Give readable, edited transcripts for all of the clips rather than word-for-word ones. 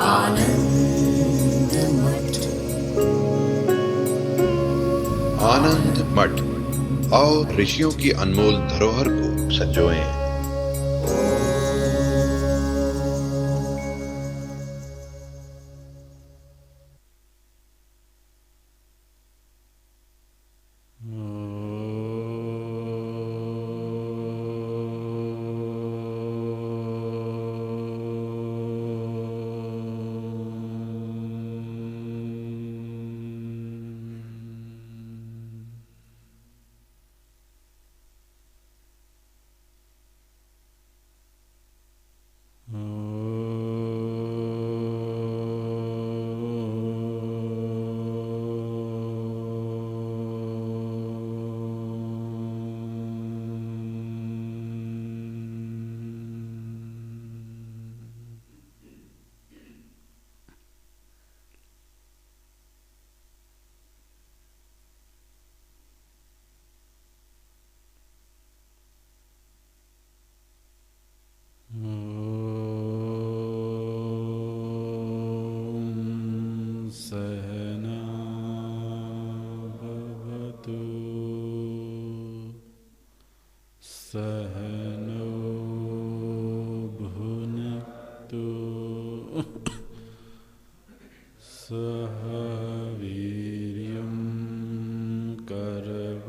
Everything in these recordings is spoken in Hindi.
आनंद मठ। आनंद मठ और ऋषियों की अनमोल धरोहर को संजोएं। सहनो भुनक्तु सह वीर्यं करवावहै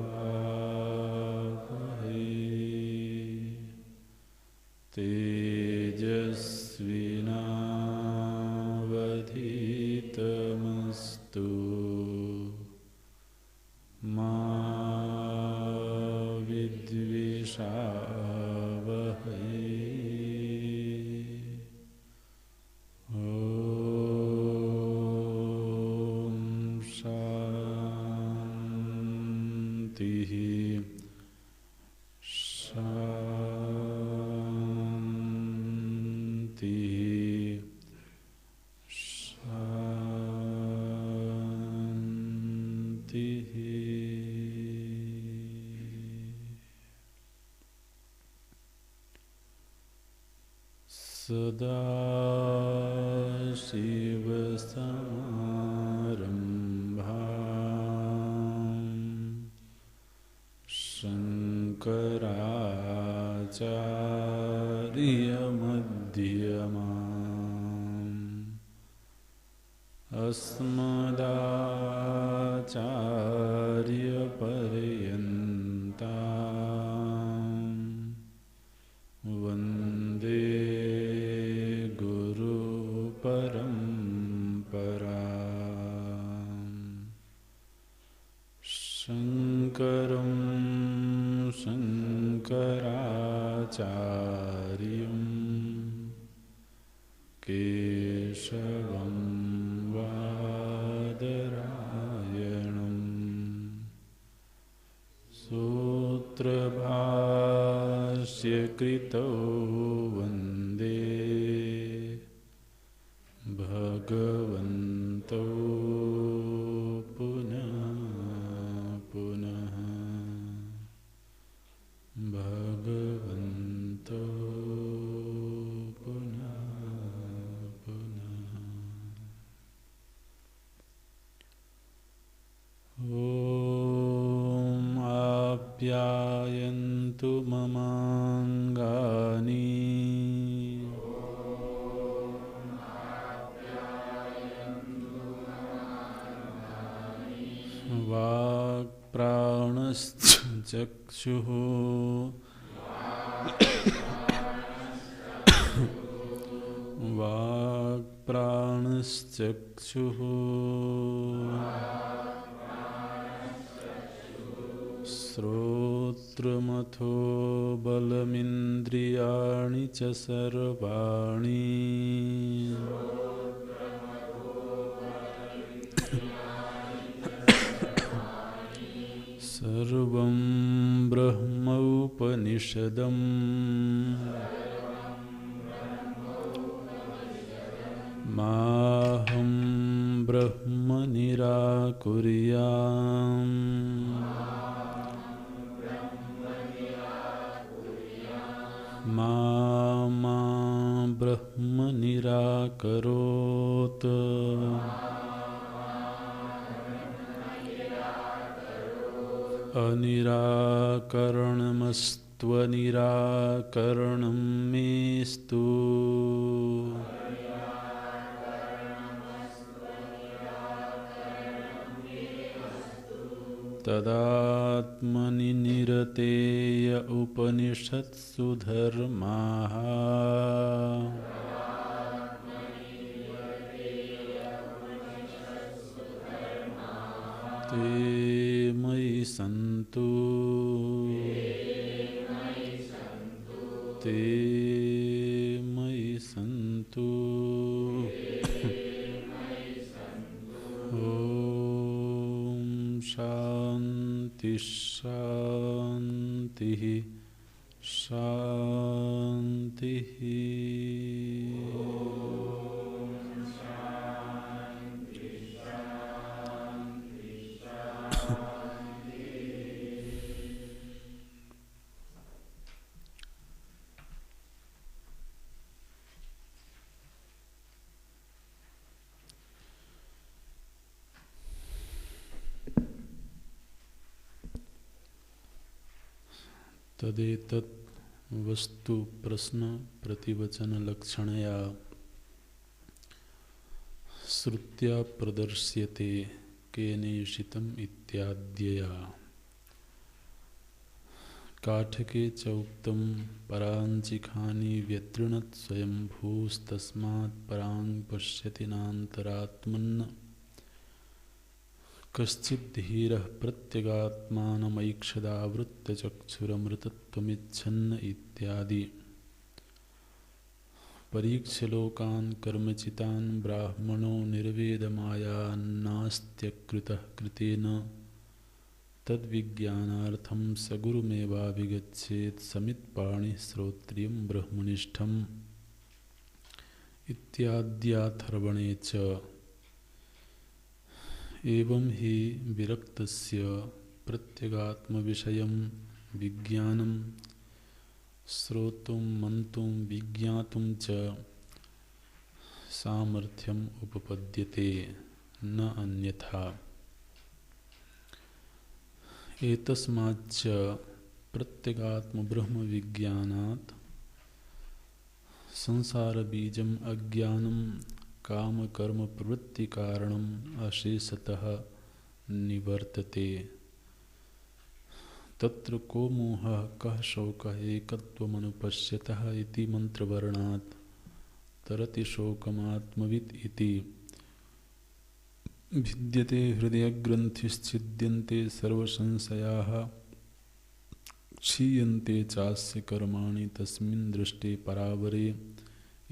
तेजस्विनावधीतमस्तु मा विद्विषावहै। ॐ शान्तिः शान्तिः शान्तिः। सदाशिवसमारम्भाम् शङ्कराचार्यमध्यमाम् अस्मदाचार्यपर्यन्ताम् वन्दे गुरुपरम्पराम्। शङ्करं शङ्कराचार्यं केशवं बादरायणं सूत्रभाष्यकृतौ वन्दे भगवन्तौ पुनः पुनः भगवन्तौ पुनः पुनः। ॐ आप्यायन्तु ममाङ्गानि वाक्प्राणश्चक्षुः वाक्प्राणश्चक्षुः श्रोत्रमथो बलमिन्द्रियाणि च सर्वाणि सर्वं ब्रह्मोपनिषदम् माहं ब्रह्म निराकुर्याम् मा ब्रह्म निराकरोत्। करोत् अनिराकरणमस्त्वनिराकरणं मेस्तु तदात्मनि निरतेय उपनिषत्सु धर्माः ते मयि सन्तु ते मयि सन्तु ॐ शान्ति शान्तिः शान्तिः। तदेतत् वस्तु प्रश्न प्रतिवचन लक्षणया श्रुत्या प्रदर्श्यते केनेषितम् इत्याद्यया काठके च उक्तं पराञ्चिखानि व्यतृणत् स्वयंभूस्तस्मात् परां पश्यति नान्तरात्मन् कश्चिद्धीरः प्रत्यगात्मानमैक्षदावृत्य चक्षुरमृतत्वमिच्छन्न इत्यादि परीक्ष्यलोकान् कर्मचितान् ब्राह्मणो निर्वेदमायान्नास्त्यकृतः कृतेन तद्विज्ञानार्थं स गुरुमेवाभिगच्छेत् समित्पाणिः श्रोत्रियं ब्रह्मनिष्ठम् इत्याद्याथर्वणे च एवं हि विरक्तस्य प्रत्यगात्मविषयं विज्ञानं श्रोतुं मंतुं विज्ञातुं च सामर्थ्यम् उपपद्यते न अन्यथा। एतस्माच्च प्रत्यगात्म ब्रह्म विज्ञानात् संसार बीजम् अज्ञानं काम कर्म प्रवृत्ति कारणम् अशेषतः निवर्तते। तत्र को मोहः कः शोकः एकत्वमनुपश्यतः इति मंत्रवर्णात् तरति शोकमात्मवित् इति भिद्यते हृदयग्रन्थिश्छिद्यन्ते सर्वसंशयाः क्षीयन्ते चास्य कर्माणि तस्मिन् दृष्टे परावरे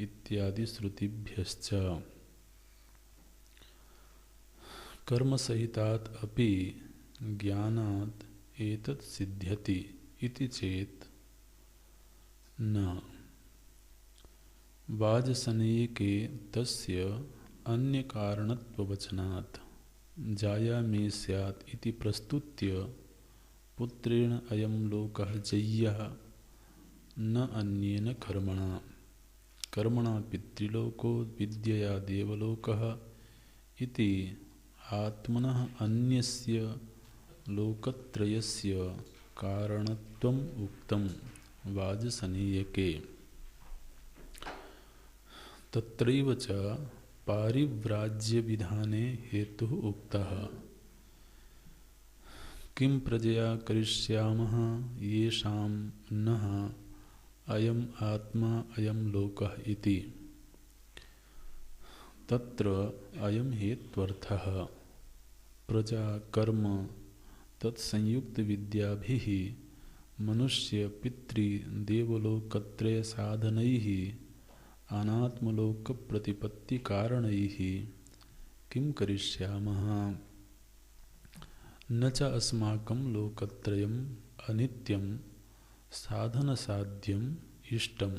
इत्यादि श्रुतिभ्यश्च। कर्मसहितात् अपि ज्ञानात् एतत् सिद्ध्यति इति चेत् न वाजसनेयके तस्य अन्य कारणत्ववचनात् जाया मे स्यात् इति प्रस्तुत्य पुत्रेण अयं लोकः जय्यः न अन्येन कर्मणा कर्मणा पितृलोको विद्यया देवलोकः इति आत्मनः अन्यस्य लोकत्रयस्य कारणत्वम् उक्तं वाजसनेयके। तत्रैव च पारिव्राज्यविधाने हेतुः उक्तः। किं प्रजया करिष्यामः येषां नः अयम् आत्मा अयं लोकः इति। तत्र अयं हेत्वर्थः प्रजा कर्म तत्संयुक्त विद्याभिः मनुष्य पितृ देवलोकत्रय साधनैः अनात्मलोक प्रतिपत्ति कारणैः किं करिष्यामः न च अस्माकं लोकत्रयम् अनित्यं साधनसाध्यम् इष्टम्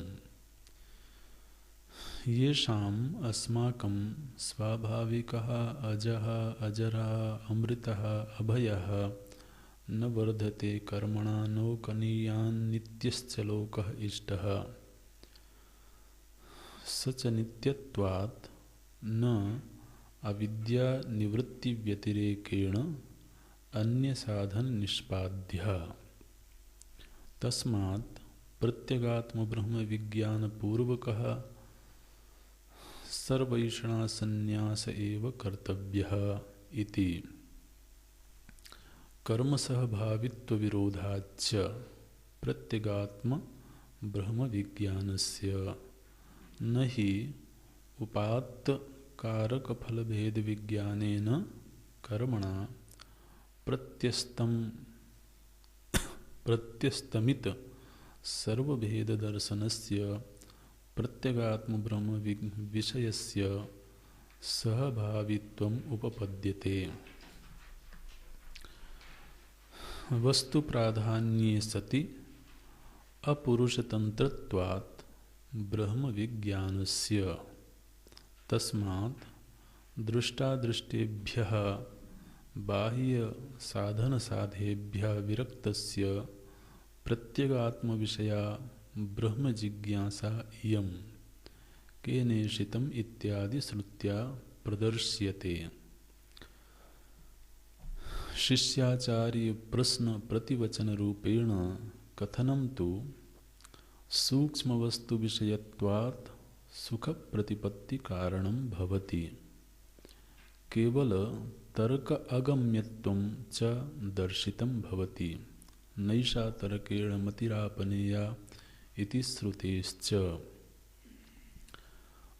येषाम् अस्माकं स्वाभाविकः अजः अजरः अमृतः अभयः न वर्धते कर्मणा नोकनीयान्नित्यश्च लोकः इष्टः स च नित्यत्वात् न अविद्या निवृत्ति व्यतिरेकेण अन्य साधन निष्पाद्य। तस्मात् प्रत्यगात्म ब्रह्म विज्ञान पूर्वकः सर्वैषणा संन्यास एव कर्तव्यः इति। कर्म सहभावित्व विरोधाच्च प्रत्यगात्म ब्रह्म विज्ञानस्य न हि उपात्त कारक फल भेद विज्ञानेन कर्मणा प्रत्यस्तमित सर्वभेद दर्शनस्य प्रत्यगात्म ब्रह्म विषयस्य सहभावित्वम् उपपद्यते। वस्तु प्राधान्ये सति अपुरुषतंत्रत्वात् ब्रह्म विज्ञानस्य तस्मात् दृष्टादृष्टेभ्यः बाह्य साधन साधेभ्यः विरक्तस्य प्रत्यगात्म विषया ब्रह्म जिज्ञासा इयं केनेषितम् इत्यादि श्रुत्या प्रदर्श्यते। शिष्याचार्य प्रश्न प्रतिवचन रूपेण कथनं तु सूक्ष्म वस्तु विषयत्वात् सुख प्रतिपत्ति कारणं भवति। केवल तर्क अगम्यत्वं च दर्शितं भवति। नैषा तर्केण मतिरापनेया इति श्रुतेश्च।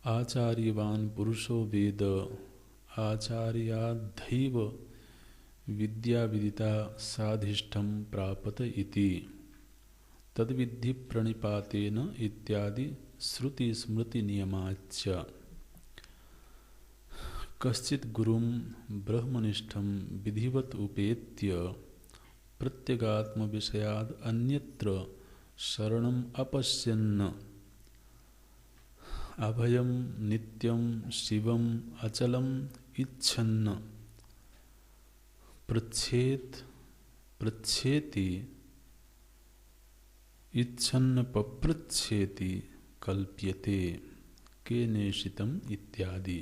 आचार्यवान् पुरुषो वेद आचार्याद्धैव विद्या विदिता साधिष्ठं प्रापत इति तद्विद्धि प्रणिपातेन इत्यादि श्रुति स्मृति नियमाच्च। कश्चित् गुरुं ब्रह्मनिष्ठं विधिवत उपेत्य प्रत्यगात्म विषयाद् अन्यत्र शरणम् अपश्यन् अभयं नित्यं शिवम् अचलम् इच्छन् पृच्छेति इच्छन्न पपृच्छेति कल्प्यते केनेषितम् इत्यादि।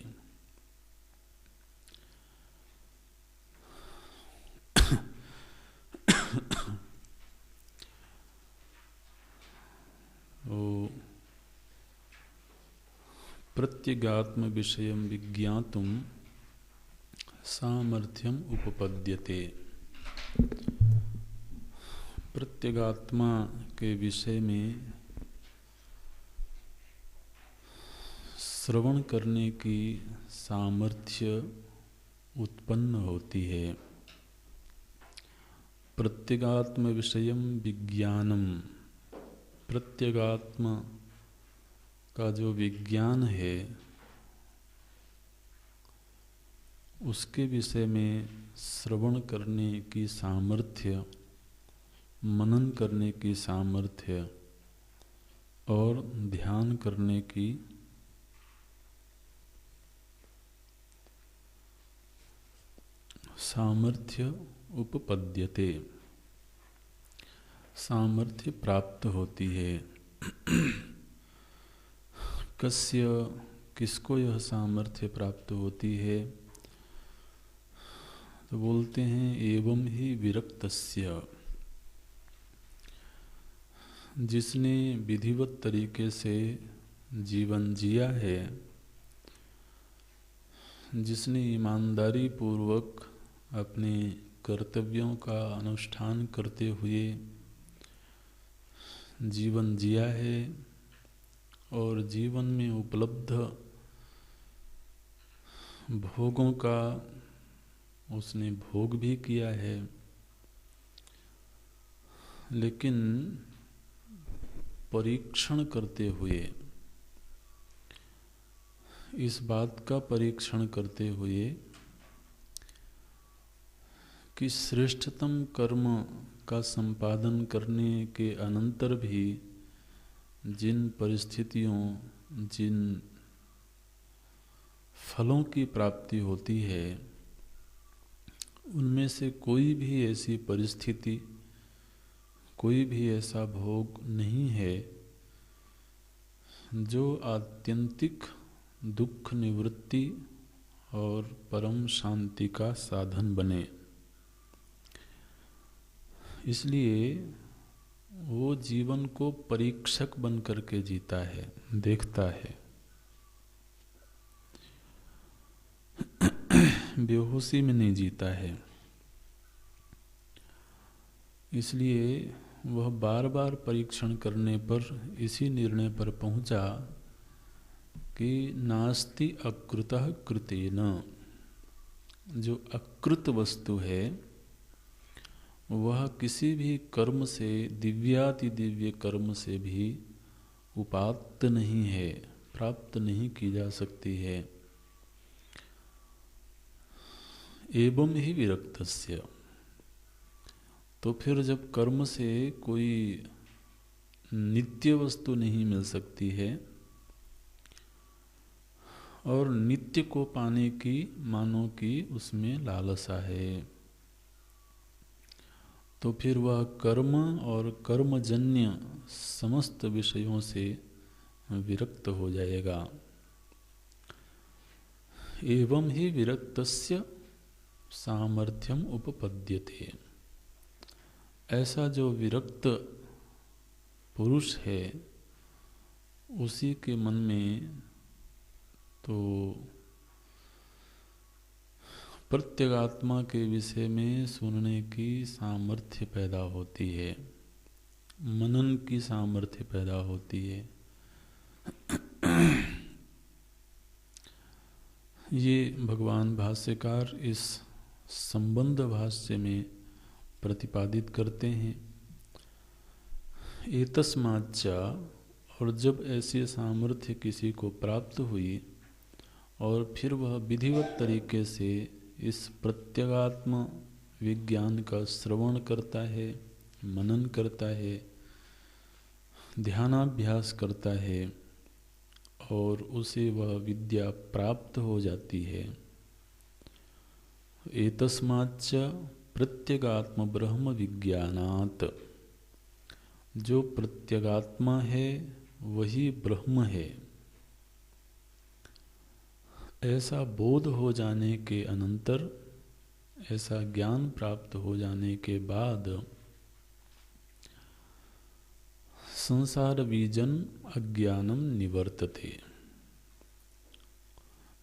प्रत्यगात्म विषयं विज्ञातुं सामर्थ्यम उपपद्यते। प्रत्यगात्मा के विषय में श्रवण करने की सामर्थ्य उत्पन्न होती है। प्रत्यगात्म विषयम विज्ञानम, प्रत्यगात्म का जो विज्ञान है उसके विषय में श्रवण करने की सामर्थ्य, मनन करने की सामर्थ्य और ध्यान करने की सामर्थ्य उपपद्यते, सामर्थ्य प्राप्त होती है। कस्य, किसको यह सामर्थ्य प्राप्त होती है? तो बोलते हैं एवं ही विरक्तस्य, जिसने विधिवत तरीके से जीवन जिया है, जिसने ईमानदारी पूर्वक अपने कर्तव्यों का अनुष्ठान करते हुए जीवन जिया है और जीवन में उपलब्ध भोगों का उसने भोग भी किया है, लेकिन परीक्षण करते हुए, इस बात का परीक्षण करते हुए कि श्रेष्ठतम कर्म का संपादन करने के अनंतर भी जिन परिस्थितियों, जिन फलों की प्राप्ति होती है, उनमें से कोई भी ऐसी परिस्थिति, कोई भी ऐसा भोग नहीं है जो आत्यंतिक दुख निवृत्ति और परम शांति का साधन बने। इसलिए वो जीवन को परीक्षक बन करके जीता है, देखता है। बेहोशी में नहीं जीता है। इसलिए वह बार बार परीक्षण करने पर इसी निर्णय पर पहुंचा कि नास्ति अकृतः कृतेन। जो अकृत वस्तु है वह किसी भी कर्म से, दिव्याति दिव्य कर्म से भी उपात्त नहीं है, प्राप्त नहीं की जा सकती है। एवं ही विरक्तस्य। तो फिर जब कर्म से कोई नित्य वस्तु नहीं मिल सकती है और नित्य को पाने की मानो कि उसमें लालसा है, तो फिर वह कर्म और कर्मजन्य समस्त विषयों से विरक्त हो जाएगा। एवं ही विरक्तस्य सामर्थ्यम उपपद्यते। ऐसा जो विरक्त पुरुष है उसी के मन में तो प्रत्यगात्मा के विषय में सुनने की सामर्थ्य पैदा होती है, मनन की सामर्थ्य पैदा होती है। ये भगवान भाष्यकार इस संबंध भाष्य में प्रतिपादित करते हैं। एतस्माच्च, और जब ऐसी सामर्थ्य किसी को प्राप्त हुई और फिर वह विधिवत तरीके से इस प्रत्यगात्म विज्ञान का श्रवण करता है, मनन करता है, ध्यानाभ्यास करता है और उसे वह विद्या प्राप्त हो जाती है। एतस्माच्च प्रत्यगात्म ब्रह्म विज्ञानात्। जो प्रत्यगात्मा है वही ब्रह्म है, ऐसा बोध हो जाने के अनंतर, ऐसा ज्ञान प्राप्त हो जाने के बाद संसार बीजन अज्ञानम निवर्तते।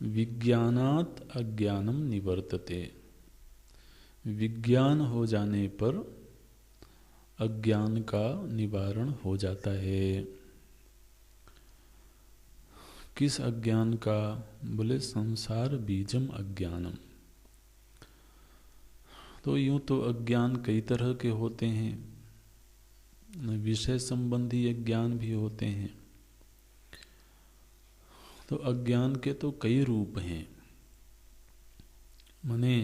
विज्ञानात् अज्ञानम निवर्तते। विज्ञान हो जाने पर अज्ञान का निवारण हो जाता है। किस अज्ञान का? बोले संसार बीजम अज्ञानम। तो यूं तो अज्ञान कई तरह के होते हैं, विषय संबंधी अज्ञान भी होते हैं। तो अज्ञान के तो कई रूप हैं। माने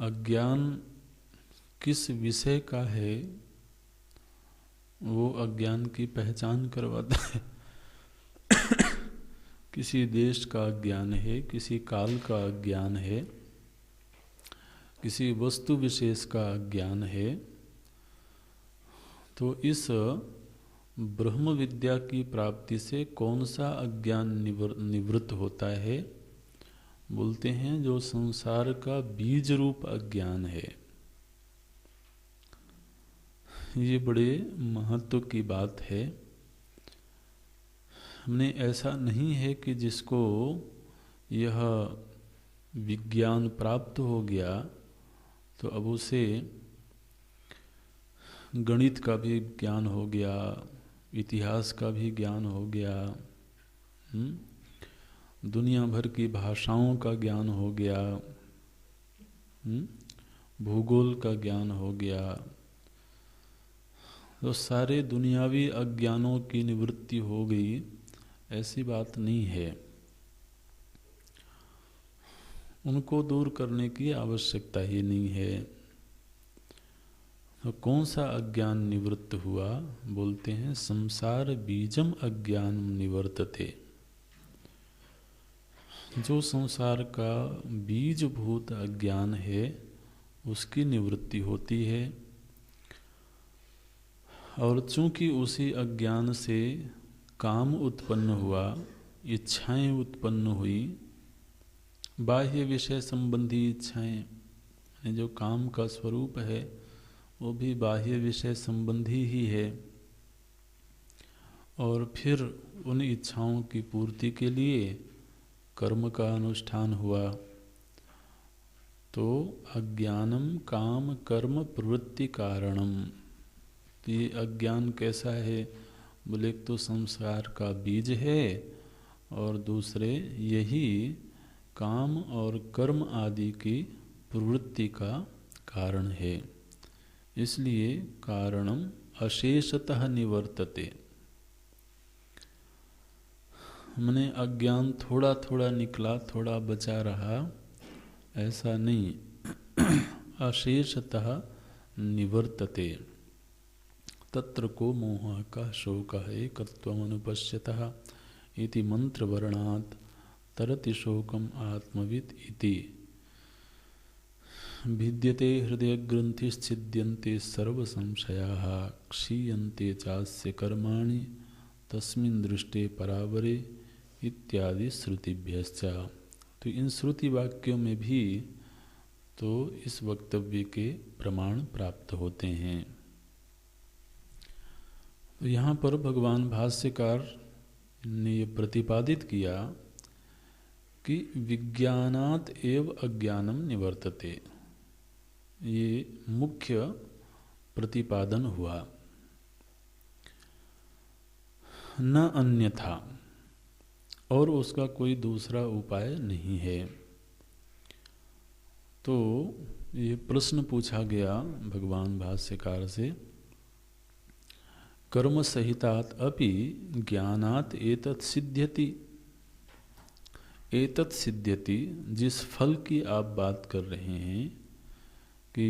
अज्ञान किस विषय का है वो अज्ञान की पहचान करवाता है। किसी देश का अज्ञान है, किसी काल का अज्ञान है, किसी वस्तु विशेष का अज्ञान है। तो इस ब्रह्म विद्या की प्राप्ति से कौन सा अज्ञान निवृत्त होता है? बोलते हैं जो संसार का बीज रूप अज्ञान है। ये बड़े महत्व की बात है। हमने ऐसा नहीं है कि जिसको यह विज्ञान प्राप्त हो गया तो अब उसे गणित का भी ज्ञान हो गया, इतिहास का भी ज्ञान हो गया, दुनिया भर की भाषाओं का ज्ञान हो गया, भूगोल का ज्ञान हो गया। तो सारे दुनियावी अज्ञानों की निवृत्ति हो गई, ऐसी बात नहीं है। उनको दूर करने की आवश्यकता ही नहीं है। तो कौन सा अज्ञान निवृत्त हुआ? बोलते हैं संसार बीजम अज्ञान निवर्तते। जो संसार का बीजभूत अज्ञान है उसकी निवृत्ति होती है। और चूंकि उसी अज्ञान से काम उत्पन्न हुआ, इच्छाएं उत्पन्न हुई, बाह्य विषय संबंधी इच्छाएं, यानी जो काम का स्वरूप है वो भी बाह्य विषय संबंधी ही है, और फिर उन इच्छाओं की पूर्ति के लिए कर्म का अनुष्ठान हुआ, तो अज्ञानम काम कर्म प्रवृत्ति कारणम। तो ये अज्ञान कैसा है? बोले एक तो संसार का बीज है और दूसरे यही काम और कर्म आदि की प्रवृत्ति का कारण है। इसलिए कारणम अशेषतः निवर्तते। हमने अज्ञान थोड़ा थोड़ा निकला, थोड़ा बचा रहा, ऐसा नहीं, अशेषतः निवर्तते। तत्र को मोह का शोक है कर्त्वमनुपश्यतः इति मंत्रवर्णात् तरति शोकम आत्मवित् इति। भिद्यते हृदय ग्रंथिश्छिद्यन्ते सर्व संशयाः क्षीयन्ते चास्य कर्माणि तस्मिन् दृष्टे परावरे इत्यादि श्रुतिभ्यश्च। तो इन श्रुति वाक्यों में भी तो इस वक्तव्य के प्रमाण प्राप्त होते हैं। तो यहाँ पर भगवान भाष्यकार ने ये प्रतिपादित किया कि विज्ञानात् एव अज्ञानम निवर्तते। ये मुख्य प्रतिपादन हुआ, न अन्यथा, और उसका कोई दूसरा उपाय नहीं है। तो ये प्रश्न पूछा गया भगवान भाष्यकार से, कर्म सहितात अपि ज्ञानात् एतत् सिद्ध्यति। एतत् सिद्ध्यति, जिस फल की आप बात कर रहे हैं कि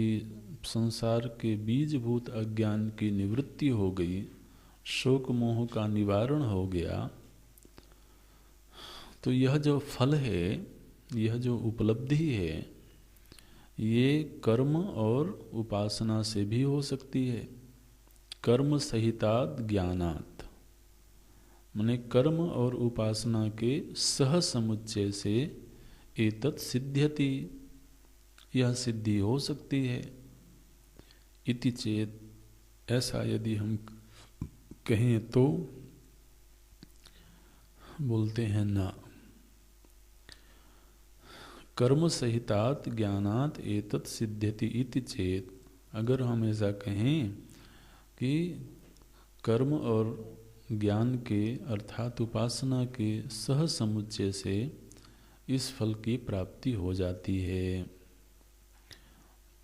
संसार के बीजभूत अज्ञान की निवृत्ति हो गई, शोक मोह का निवारण हो गया, तो यह जो फल है, यह जो उपलब्धि है, ये कर्म और उपासना से भी हो सकती है। कर्म सहितात् ज्ञानात्, माने कर्म और उपासना के सह समुच्चय से एतत् सिद्ध्यति, यह सिद्धि हो सकती है। इति चेत, ऐसा यदि हम कहें तो बोलते हैं ना। कर्म सहितात् ज्ञानात् एतत् सिद्ध्यति इति चेत, अगर हम ऐसा कहें कि कर्म और ज्ञान के अर्थात उपासना के सह समुच्चय से इस फल की प्राप्ति हो जाती है,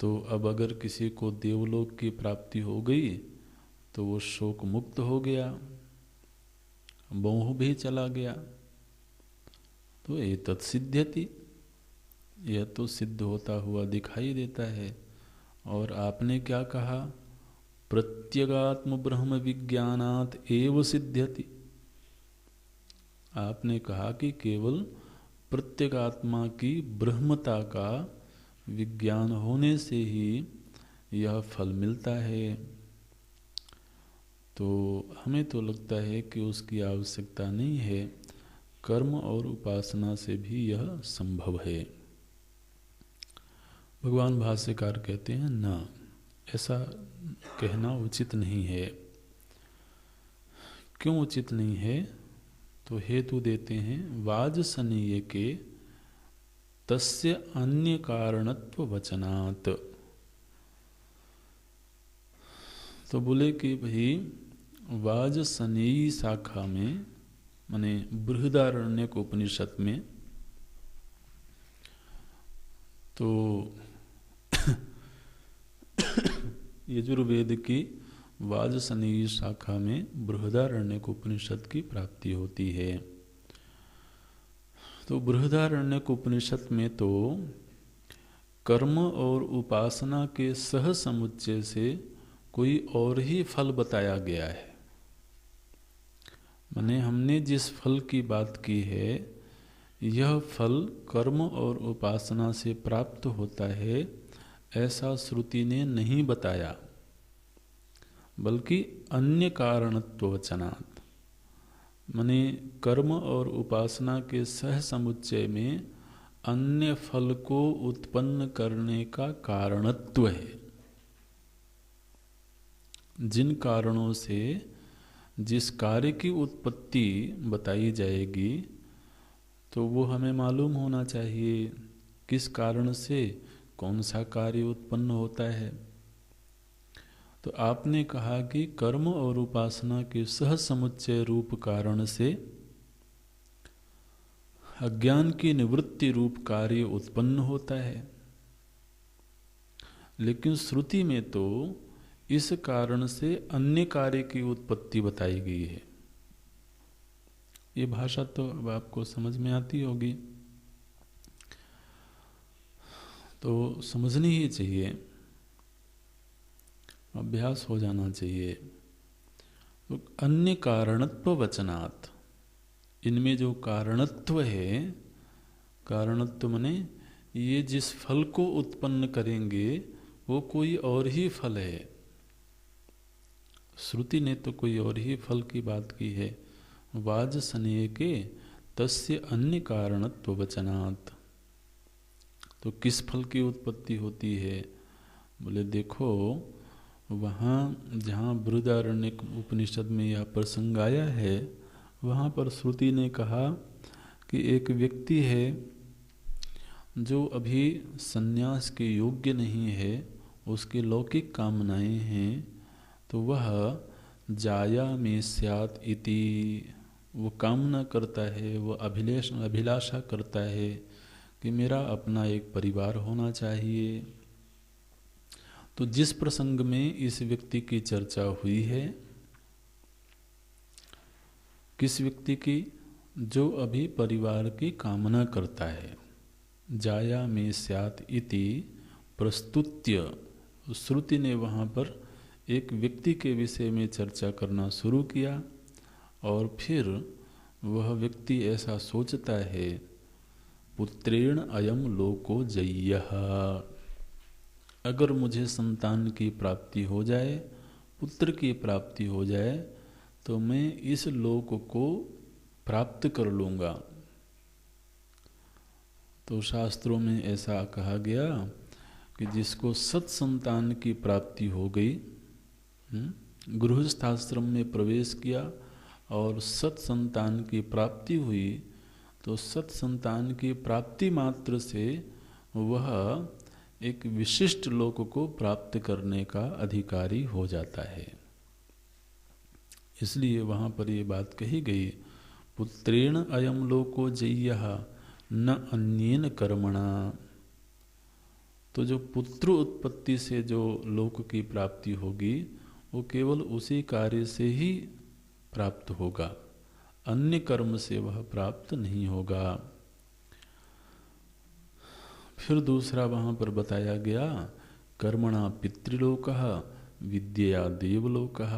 तो अब अगर किसी को देवलोक की प्राप्ति हो गई तो वो शोक मुक्त हो गया, मोह भी चला गया, तो एतत् सिद्ध्यति, यह तो सिद्ध होता हुआ दिखाई देता है। और आपने क्या कहा? प्रत्यगात्म ब्रह्म विज्ञानात् एव सिद्ध्यति। आपने कहा कि केवल प्रत्यगात्मा की ब्रह्मता का विज्ञान होने से ही यह फल मिलता है। तो हमें तो लगता है कि उसकी आवश्यकता नहीं है, कर्म और उपासना से भी यह संभव है। भगवान भाष्यकार कहते हैं ना, ऐसा कहना उचित नहीं है। क्यों उचित नहीं है? तो हेतु देते हैं, वाजसनीय के तस्य अन्य कारणत्व वचनात्। तो बोले कि भाई वाजसनेयी शाखा में, माने बृहदारण्यक उपनिषद में, तो यजुर्वेद की वाजसनेयी शाखा में बृहदारण्यक उपनिषद की प्राप्ति होती है। तो बृहदारण्यक उपनिषद में तो कर्म और उपासना के सह समुच्चय से कोई और ही फल बताया गया है। माने हमने जिस फल की बात की है, यह फल कर्म और उपासना से प्राप्त होता है, ऐसा श्रुति ने नहीं बताया, बल्कि अन्य कारणत्व वचनात्, माने कर्म और उपासना के सह समुच्चय में अन्य फल को उत्पन्न करने का कारणत्व है। जिन कारणों से जिस कार्य की उत्पत्ति बताई जाएगी तो वो हमें मालूम होना चाहिए, किस कारण से कौन सा कार्य उत्पन्न होता है। तो आपने कहा कि कर्म और उपासना के सह समुच्चय रूप कारण से अज्ञान की निवृत्ति रूप कार्य उत्पन्न होता है, लेकिन श्रुति में तो इस कारण से अन्य कार्य की उत्पत्ति बताई गई है। ये भाषा तो अब आपको समझ में आती होगी, तो समझनी ही चाहिए, अभ्यास हो जाना चाहिए। तो अन्य कारणत्व वचनात्, इनमें जो कारणत्व है, कारणत्व माने ये जिस फल को उत्पन्न करेंगे वो कोई और ही फल है। श्रुति ने तो कोई और ही फल की बात की है। वाजसनेय के तस्य अन्य कारणत्व वचनात्, तो किस फल की उत्पत्ति होती है? बोले देखो, वहाँ जहाँ बृहदारण्यक उपनिषद में यह प्रसंग आया है, वहाँ पर श्रुति ने कहा कि एक व्यक्ति है जो अभी संन्यास के योग्य नहीं है, उसकी लौकिक कामनाएं हैं, तो वह जाया में स्यात् इति, वो कामना करता है, वो अभिलाषा करता है कि मेरा अपना एक परिवार होना चाहिए। तो जिस प्रसंग में इस व्यक्ति की चर्चा हुई है, किस व्यक्ति की? जो अभी परिवार की कामना करता है। जाया में स्यात् इति प्रस्तुत्य, श्रुति ने वहाँ पर एक व्यक्ति के विषय में चर्चा करना शुरू किया, और फिर वह व्यक्ति ऐसा सोचता है, पुत्रेण अयम लोको जय्यः, अगर मुझे संतान की प्राप्ति हो जाए, पुत्र की प्राप्ति हो जाए, तो मैं इस लोक को प्राप्त कर लूँगा। तो शास्त्रों में ऐसा कहा गया कि जिसको सत्संतान की प्राप्ति हो गई, गृहस्थाश्रम में प्रवेश किया और सत्संतान की प्राप्ति हुई, तो सत्संतान की प्राप्ति मात्र से वह एक विशिष्ट लोक को प्राप्त करने का अधिकारी हो जाता है। इसलिए वहाँ पर ये बात कही गई, पुत्रेण अयम लोको जय्यः न अन्येन कर्मणा। तो जो पुत्र उत्पत्ति से जो लोक की प्राप्ति होगी, वो केवल उसी कार्य से ही प्राप्त होगा, अन्य कर्म से वह प्राप्त नहीं होगा। फिर दूसरा वहाँ पर बताया गया, कर्मणा पितृलोकः विद्यया देवलोकः।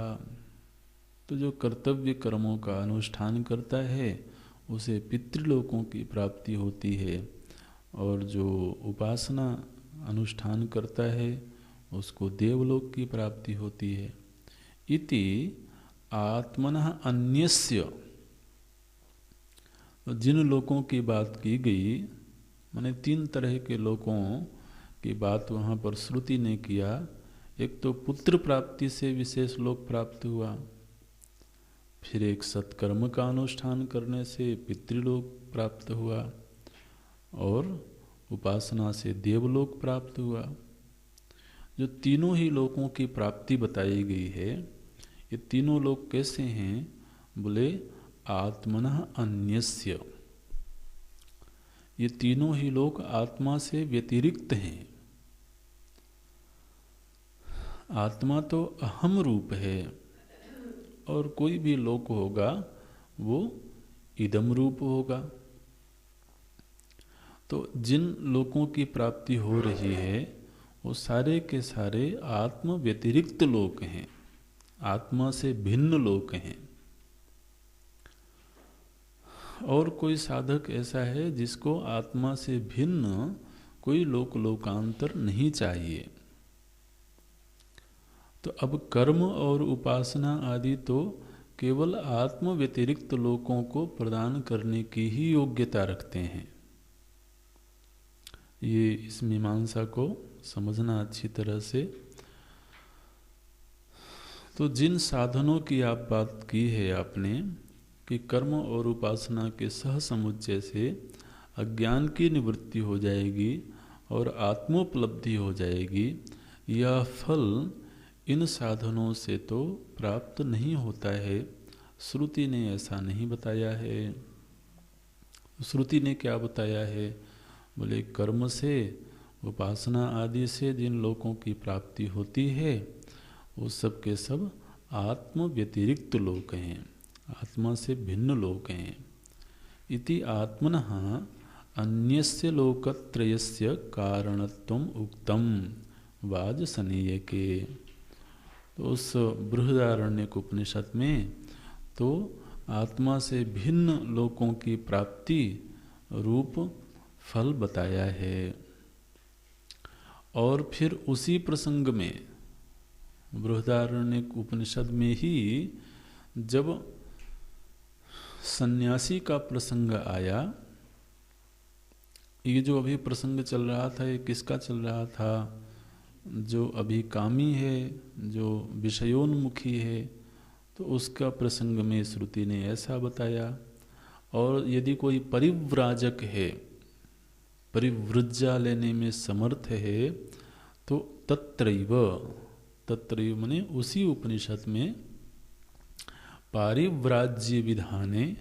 तो जो कर्तव्य कर्मों का अनुष्ठान करता है उसे पितृलोकों की प्राप्ति होती है, और जो उपासना अनुष्ठान करता है उसको देवलोक की प्राप्ति होती है। इति आत्मनः अन्यस्य, जिन लोकों की बात की गई, माने 3 तरह के लोकों की बात वहाँ पर श्रुति ने किया। एक तो पुत्र प्राप्ति से विशेष लोक प्राप्त हुआ, फिर एक सत्कर्म का अनुष्ठान करने से पितृलोक प्राप्त हुआ, और उपासना से देवलोक प्राप्त हुआ। जो तीनों ही लोकों की प्राप्ति बताई गई है, ये तीनों लोक कैसे हैं? बोले आत्मनः अन्यस्य, ये तीनों ही लोक आत्मा से व्यतिरिक्त हैं। आत्मा तो अहम रूप है, और कोई भी लोक होगा वो इदम रूप होगा। तो जिन लोकों की प्राप्ति हो रही है वो सारे के सारे आत्म व्यतिरिक्त लोक हैं, आत्मा से भिन्न लोक हैं। और कोई साधक ऐसा है जिसको आत्मा से भिन्न कोई लोकांतर नहीं चाहिए। तो अब कर्म और उपासना आदि तो केवल आत्म व्यतिरिक्त लोकों को प्रदान करने की ही योग्यता रखते हैं। ये इस मीमांसा को समझना अच्छी तरह से। तो जिन साधनों की आप बात की है आपने कि कर्म और उपासना के सह समुच्चय से अज्ञान की निवृत्ति हो जाएगी और आत्मोपलब्धि हो जाएगी, यह फल इन साधनों से तो प्राप्त नहीं होता है। श्रुति ने ऐसा नहीं बताया है। श्रुति ने क्या बताया है? बोले कर्म से, उपासना आदि से जिन लोकों की प्राप्ति होती है वो सब के सब आत्म व्यतिरिक्त लोक हैं, आत्मा से भिन्न लोक हैं। इति आत्मनः अन्यस्य लोकत्रयस्य कारणत्वम उक्तम वाजसनेयके। तो उस बृहदारण्यक उपनिषद में तो आत्मा से भिन्न लोकों की प्राप्ति रूप फल बताया है। और फिर उसी प्रसंग में बृहदारण्यक उपनिषद में ही जब सन्यासी का प्रसंग आया, ये जो अभी प्रसंग चल रहा था ये किसका चल रहा था? जो अभी कामी है, जो विषयोन्मुखी है, तो उसका प्रसंग में श्रुति ने ऐसा बताया। और यदि कोई परिव्राजक है, परिव्रज्या लेने में समर्थ है, तो तत्रैव माने उसी उपनिषद में पारिव्राज्य विधाने,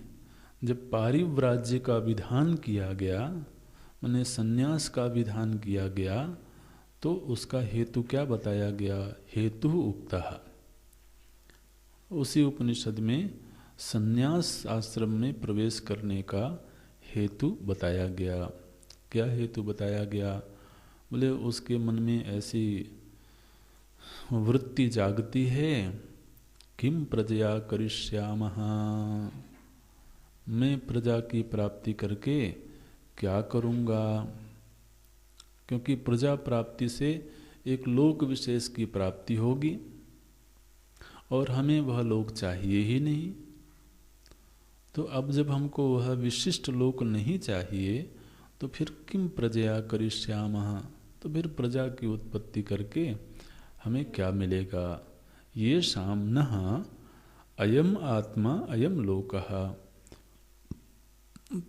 जब पारिव्राज्य का विधान किया गया माने संन्यास का विधान किया गया, तो उसका हेतु क्या बताया गया? हेतु उक्तः। उसी उपनिषद में संन्यास आश्रम में प्रवेश करने का हेतु बताया गया। क्या हेतु बताया गया? बोले उसके मन में ऐसी वृत्ति जागती है, किम प्रजया करिष्यामः, मैं प्रजा की प्राप्ति करके क्या करूँगा? क्योंकि प्रजा प्राप्ति से एक लोक विशेष की प्राप्ति होगी और हमें वह लोक चाहिए ही नहीं। तो अब जब हमको वह विशिष्ट लोक नहीं चाहिए तो फिर किम प्रजया करिष्यामः, तो फिर प्रजा की उत्पत्ति करके हमें क्या मिलेगा? ये शाम नः अयम आत्मा अयम लोकः।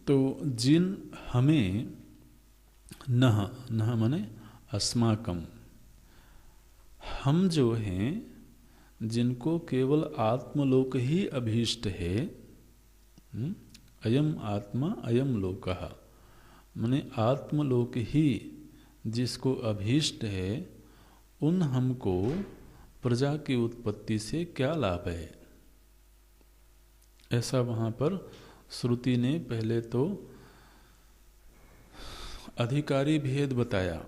तो जिन हमें नह माने अस्माकम, हम जो हैं जिनको केवल आत्मलोक ही अभीष्ट है, अयम आत्मा अयम लोकः माने आत्मलोक ही जिसको अभीष्ट है, उन हमको प्रजा की उत्पत्ति से क्या लाभ है? ऐसा वहाँ पर श्रुति ने पहले तो अधिकारी भेद बताया।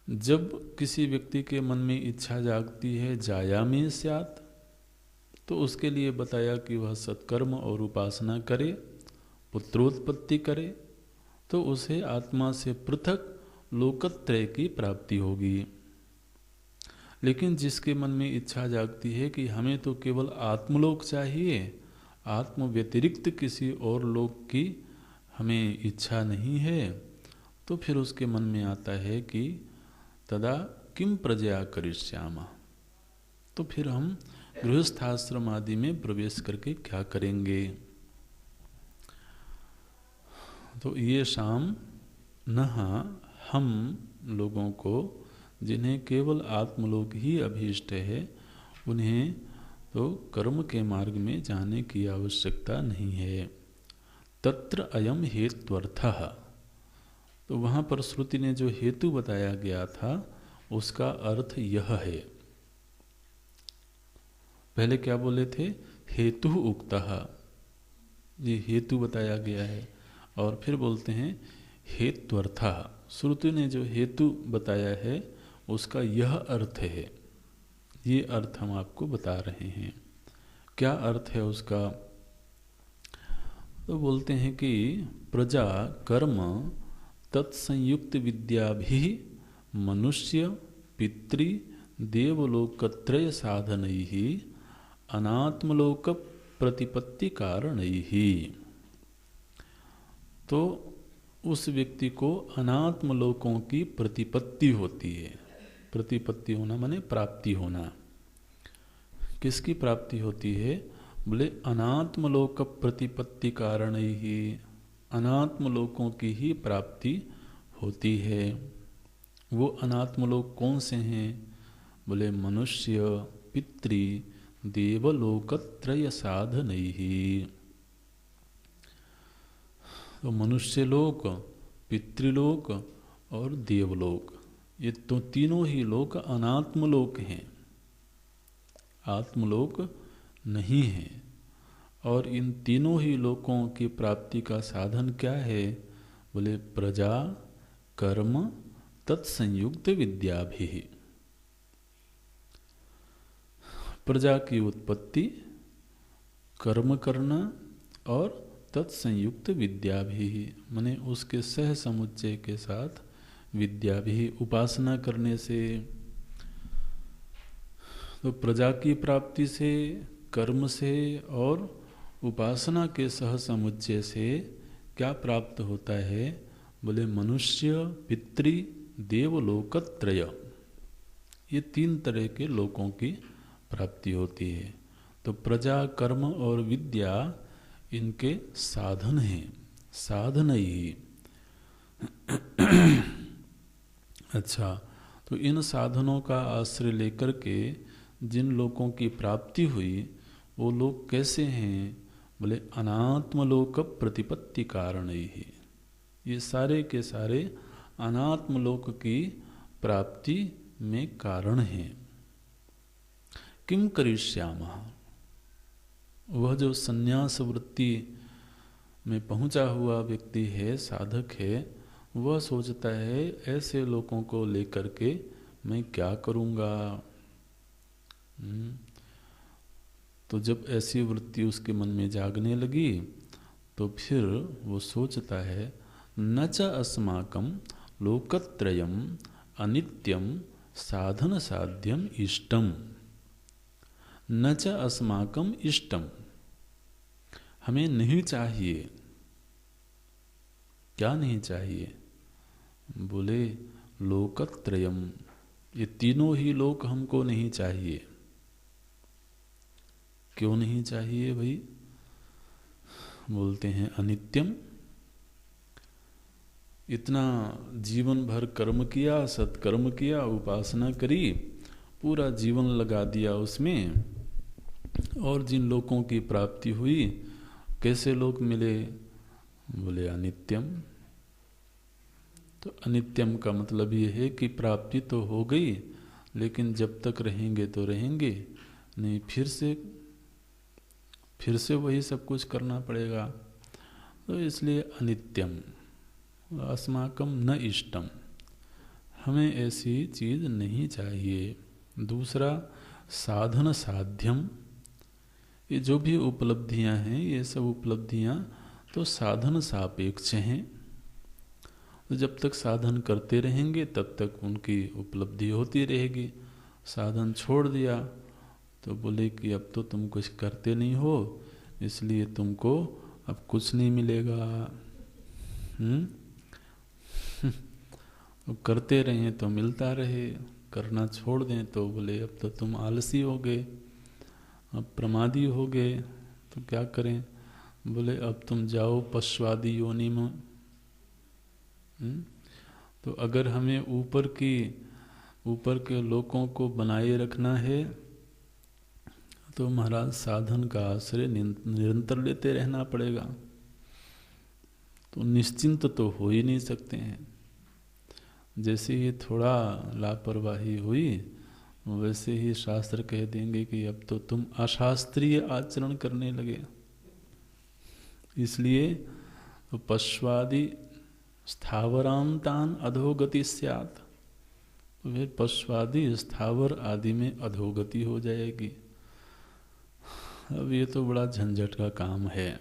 जब किसी व्यक्ति के मन में इच्छा जागती है जायामि स्यात्, तो उसके लिए बताया कि वह सत्कर्म और उपासना करे, पुत्रोत्पत्ति करे, तो उसे आत्मा से पृथक लोकत्रय की प्राप्ति होगी। लेकिन जिसके मन में इच्छा जागती है कि हमें तो केवल आत्मलोक चाहिए, आत्म व्यतिरिक्त किसी और लोक की हमें इच्छा नहीं है, तो फिर उसके मन में आता है कि तदा किम प्रजया करिष्यामः, तो फिर हम गृहस्थाश्रम आदि में प्रवेश करके क्या करेंगे? तो ये शाम नह, हम लोगों को जिन्हें केवल आत्मलोक ही अभीष्ट है, उन्हें तो कर्म के मार्ग में जाने की आवश्यकता नहीं है। तत्र अयम हेत्वर्थः, तो वहाँ पर श्रुति ने जो हेतु बताया गया था उसका अर्थ यह है। पहले क्या बोले थे? हेतु उक्तः, ये हेतु बताया गया है। और फिर बोलते हैं हेत्वर्थः, श्रुति ने जो हेतु बताया है उसका यह अर्थ है। ये अर्थ हम आपको बता रहे हैं। क्या अर्थ है उसका? तो बोलते हैं कि प्रजा कर्म तत्संयुक्त विद्या भी मनुष्य पितृ देवलोकत्रय साधनैः अनात्मलोक प्रतिपत्ति कारण ही। तो उस व्यक्ति को अनात्मलोकों की प्रतिपत्ति होती है। प्रतिपत्ति होना माने प्राप्ति होना। किसकी प्राप्ति होती है? बोले अनात्मलोक प्रतिपत्ति कारण ही, अनात्मलोकों की ही प्राप्ति होती है। वो अनात्मलोक कौन से हैं? बोले मनुष्य, पितृ, देवलोकत्रय साधन ही। तो मनुष्य लोक, पितृलोक और देवलोक, ये तो तीनों ही लोक अनात्मलोक हैं, आत्मलोक नहीं है। और इन तीनों ही लोकों की प्राप्ति का साधन क्या है? बोले प्रजा, कर्म, तत्संयुक्त विद्या भी। प्रजा की उत्पत्ति, कर्म करना और तत्संयुक्त विद्या भी, माने उसके सह समुच्चय के साथ विद्या भी, उपासना करने से। तो प्रजा की प्राप्ति से, कर्म से और उपासना के सह समुच्चय से क्या प्राप्त होता है? बोले मनुष्य, पितृ, देवलोकत्रय, ये तीन तरह के लोकों की प्राप्ति होती है। तो प्रजा, कर्म और विद्या इनके साधन हैं, साधन ही। अच्छा, तो इन साधनों का आश्रय लेकर के जिन लोगों की प्राप्ति हुई वो लोग कैसे हैं? बोले अनात्मलोक प्रतिपत्ति कारण ही। ये सारे के सारे अनात्मलोक की प्राप्ति में कारण हैं। किम करिष्यामः, वह जो संन्यास वृत्ति में पहुंचा हुआ व्यक्ति है, साधक है, वह सोचता है ऐसे लोगों को लेकर के मैं क्या करूँगा। तो जब ऐसी वृत्ति उसके मन में जागने लगी तो फिर वो सोचता है न च अस्माकं लोकत्रयम् अनित्यं साधन साध्यम इष्टम, न च अस्माकं इष्टम, हमें नहीं चाहिए। क्या नहीं चाहिए? बोले लोकत्रयम, ये तीनों ही लोक हमको नहीं चाहिए। क्यों नहीं चाहिए भाई? बोलते हैं अनित्यम, इतना जीवन भर कर्म किया, सत्कर्म किया, उपासना करी, पूरा जीवन लगा दिया उसमें, और जिन लोगों की प्राप्ति हुई कैसे लोग मिले? बोले अनित्यम। तो अनित्यम का मतलब ये है कि प्राप्ति तो हो गई, लेकिन जब तक रहेंगे तो रहेंगे, नहीं फिर से वही सब कुछ करना पड़ेगा। तो इसलिए अनित्यम, अस्माकम न इष्टम, हमें ऐसी चीज़ नहीं चाहिए। दूसरा साधन साध्यम, ये जो भी उपलब्धियां हैं ये सब उपलब्धियां तो साधन सापेक्ष हैं। तो जब तक साधन करते रहेंगे तब तक उनकी उपलब्धि होती रहेगी। साधन छोड़ दिया तो बोले कि अब तो तुम कुछ करते नहीं हो, इसलिए तुमको अब कुछ नहीं मिलेगा। तो करते रहें तो मिलता रहे, करना छोड़ दें तो बोले अब तो तुम आलसी हो गए, अब प्रमादी हो गए, तो क्या करें? बोले अब तुम जाओ पश्वादी योनि में। तो अगर हमें ऊपर के लोगों को बनाए रखना है तो महाराज साधन का आश्रय निरंतर लेते रहना पड़ेगा। तो निश्चिंत तो हो ही नहीं सकते हैं। जैसे ही थोड़ा लापरवाही हुई वैसे ही शास्त्र कह देंगे कि अब तो तुम अशास्त्रीय आचरण करने लगे। इसलिए तो पश्वादि स्थावरांतान अधोगति स्यात्, तो फिर पश्वादि स्थावर आदि में अधोगति हो जाएगी। अब ये तो बड़ा झंझट का काम है।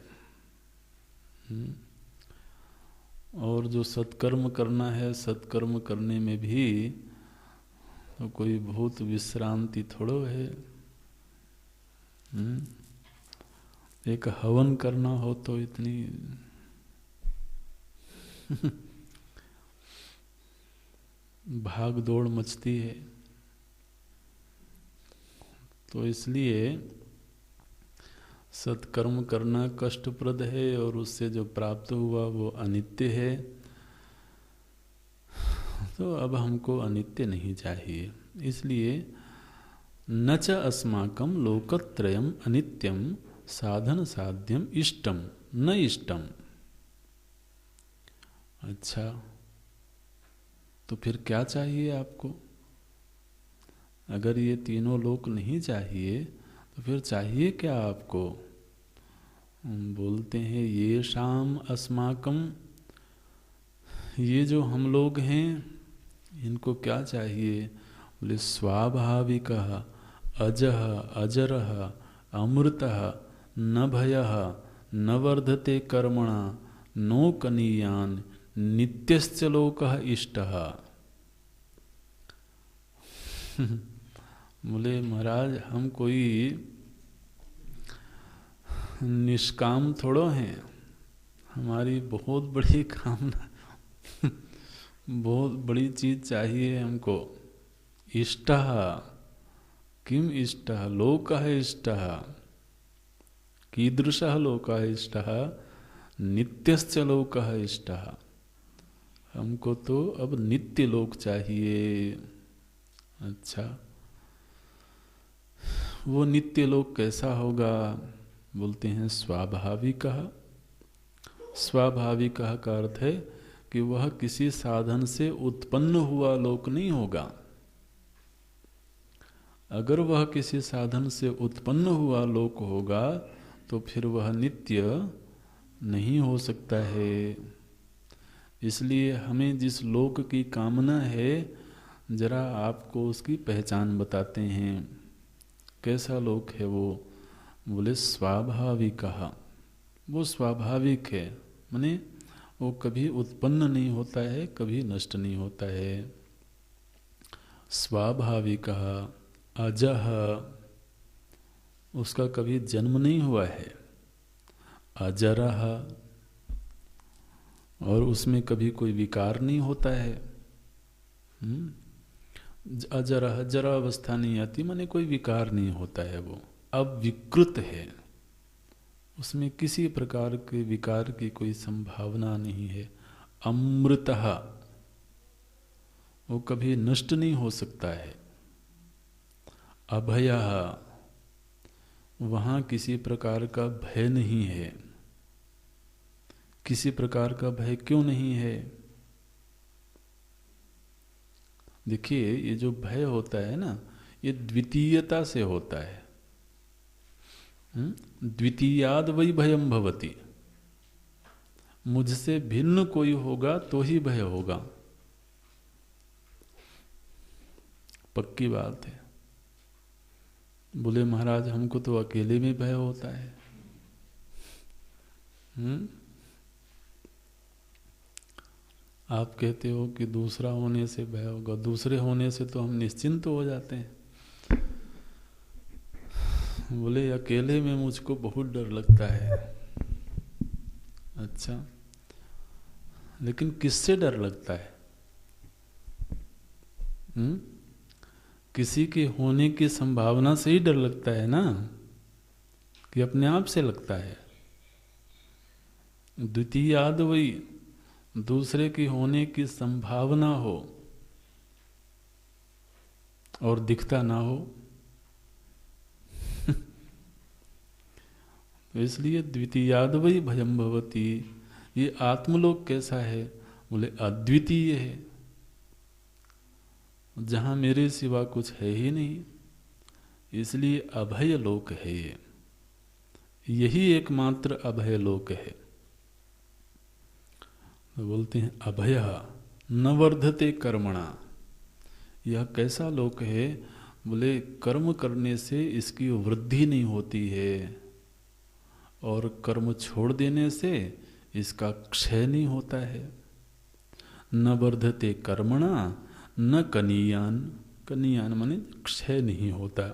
और जो सत्कर्म करना है, सत्कर्म करने में भी तो कोई बहुत विश्रांति थोड़ो है। एक हवन करना हो तो इतनी भाग दौड़ मचती है। तो इसलिए सत्कर्म करना कष्टप्रद है और उससे जो प्राप्त हुआ वो अनित्य है। तो अब हमको अनित्य नहीं चाहिए। इसलिए न च अस्माकं लोकत्रयम् अनित्यं साधन साध्यम इष्टम न इष्टम। अच्छा, तो फिर क्या चाहिए आपको? अगर ये तीनों लोक नहीं चाहिए तो फिर चाहिए क्या आपको? बोलते हैं ये शाम अस्माकम, ये जो हम लोग हैं इनको क्या चाहिए? बोले स्वाभाविकः अजः अजरः अमृतः न भयः न वर्धते कर्मणा नो कनीयान नित्यश्च लोकः इष्टः। बोले महाराज हम कोई निष्काम थोड़ो हैं, हमारी बहुत बड़ी कामना बहुत बड़ी चीज चाहिए हमको। इष्टः किम इष्टः लोकः इष्टः कीदृशः लोकः इष्टः नित्यश्च लोकः इष्टः। हमको तो अब नित्य लोक चाहिए। अच्छा, वो नित्य लोक कैसा होगा? बोलते हैं स्वाभाविकः। स्वाभाविकः का अर्थ है कि वह किसी साधन से उत्पन्न हुआ लोक नहीं होगा। अगर वह किसी साधन से उत्पन्न हुआ लोक होगा तो फिर वह नित्य नहीं हो सकता है। इसलिए हमें जिस लोक की कामना है जरा आपको उसकी पहचान बताते हैं। कैसा लोक है वो? बोले स्वाभाविकः। वो स्वाभाविक है, माने वो कभी उत्पन्न नहीं होता है, कभी नष्ट नहीं होता है। स्वाभाविकः अजः, उसका कभी जन्म नहीं हुआ है। अजरः, और उसमें कभी कोई विकार नहीं होता है। अजरः, जरा अवस्था नहीं आती, माने कोई विकार नहीं होता है। वो अविकृत है, उसमें किसी प्रकार के विकार की कोई संभावना नहीं है। अमृतः, वो कभी नष्ट नहीं हो सकता है। अभयः, वहाँ किसी प्रकार का भय नहीं है। किसी प्रकार का भय क्यों नहीं है? देखिए, ये जो भय होता है ना, ये द्वितीयता से होता है। द्वितीयाद वै भयम भवति, मुझसे भिन्न कोई होगा तो ही भय होगा। पक्की बात है। बोले महाराज हमको तो अकेले में भय होता है। आप कहते हो कि दूसरा होने से भय होगा, दूसरे होने से तो हम निश्चिंत हो जाते हैं। बोले अकेले में मुझको बहुत डर लगता है। अच्छा, लेकिन किससे डर लगता है? किसी के होने की संभावना से ही डर लगता है ना, कि अपने आप से लगता है। द्वितीयाद वही, दूसरे की होने की संभावना हो और दिखता ना हो। तो इसलिए द्वितीयाद वही भयम भवति। ये आत्मलोक कैसा है? बोले अद्वितीय है, जहां मेरे सिवा कुछ है ही नहीं, इसलिए अभय लोक है ये। यही एकमात्र अभय लोक है। तो बोलते हैं अभय न वर्धते कर्मणा। यह कैसा लोक है? बोले कर्म करने से इसकी वृद्धि नहीं होती है और कर्म छोड़ देने से इसका क्षय नहीं होता है। न वर्धते कर्मणा न कनीयान, कनीयान माने क्षय नहीं होता।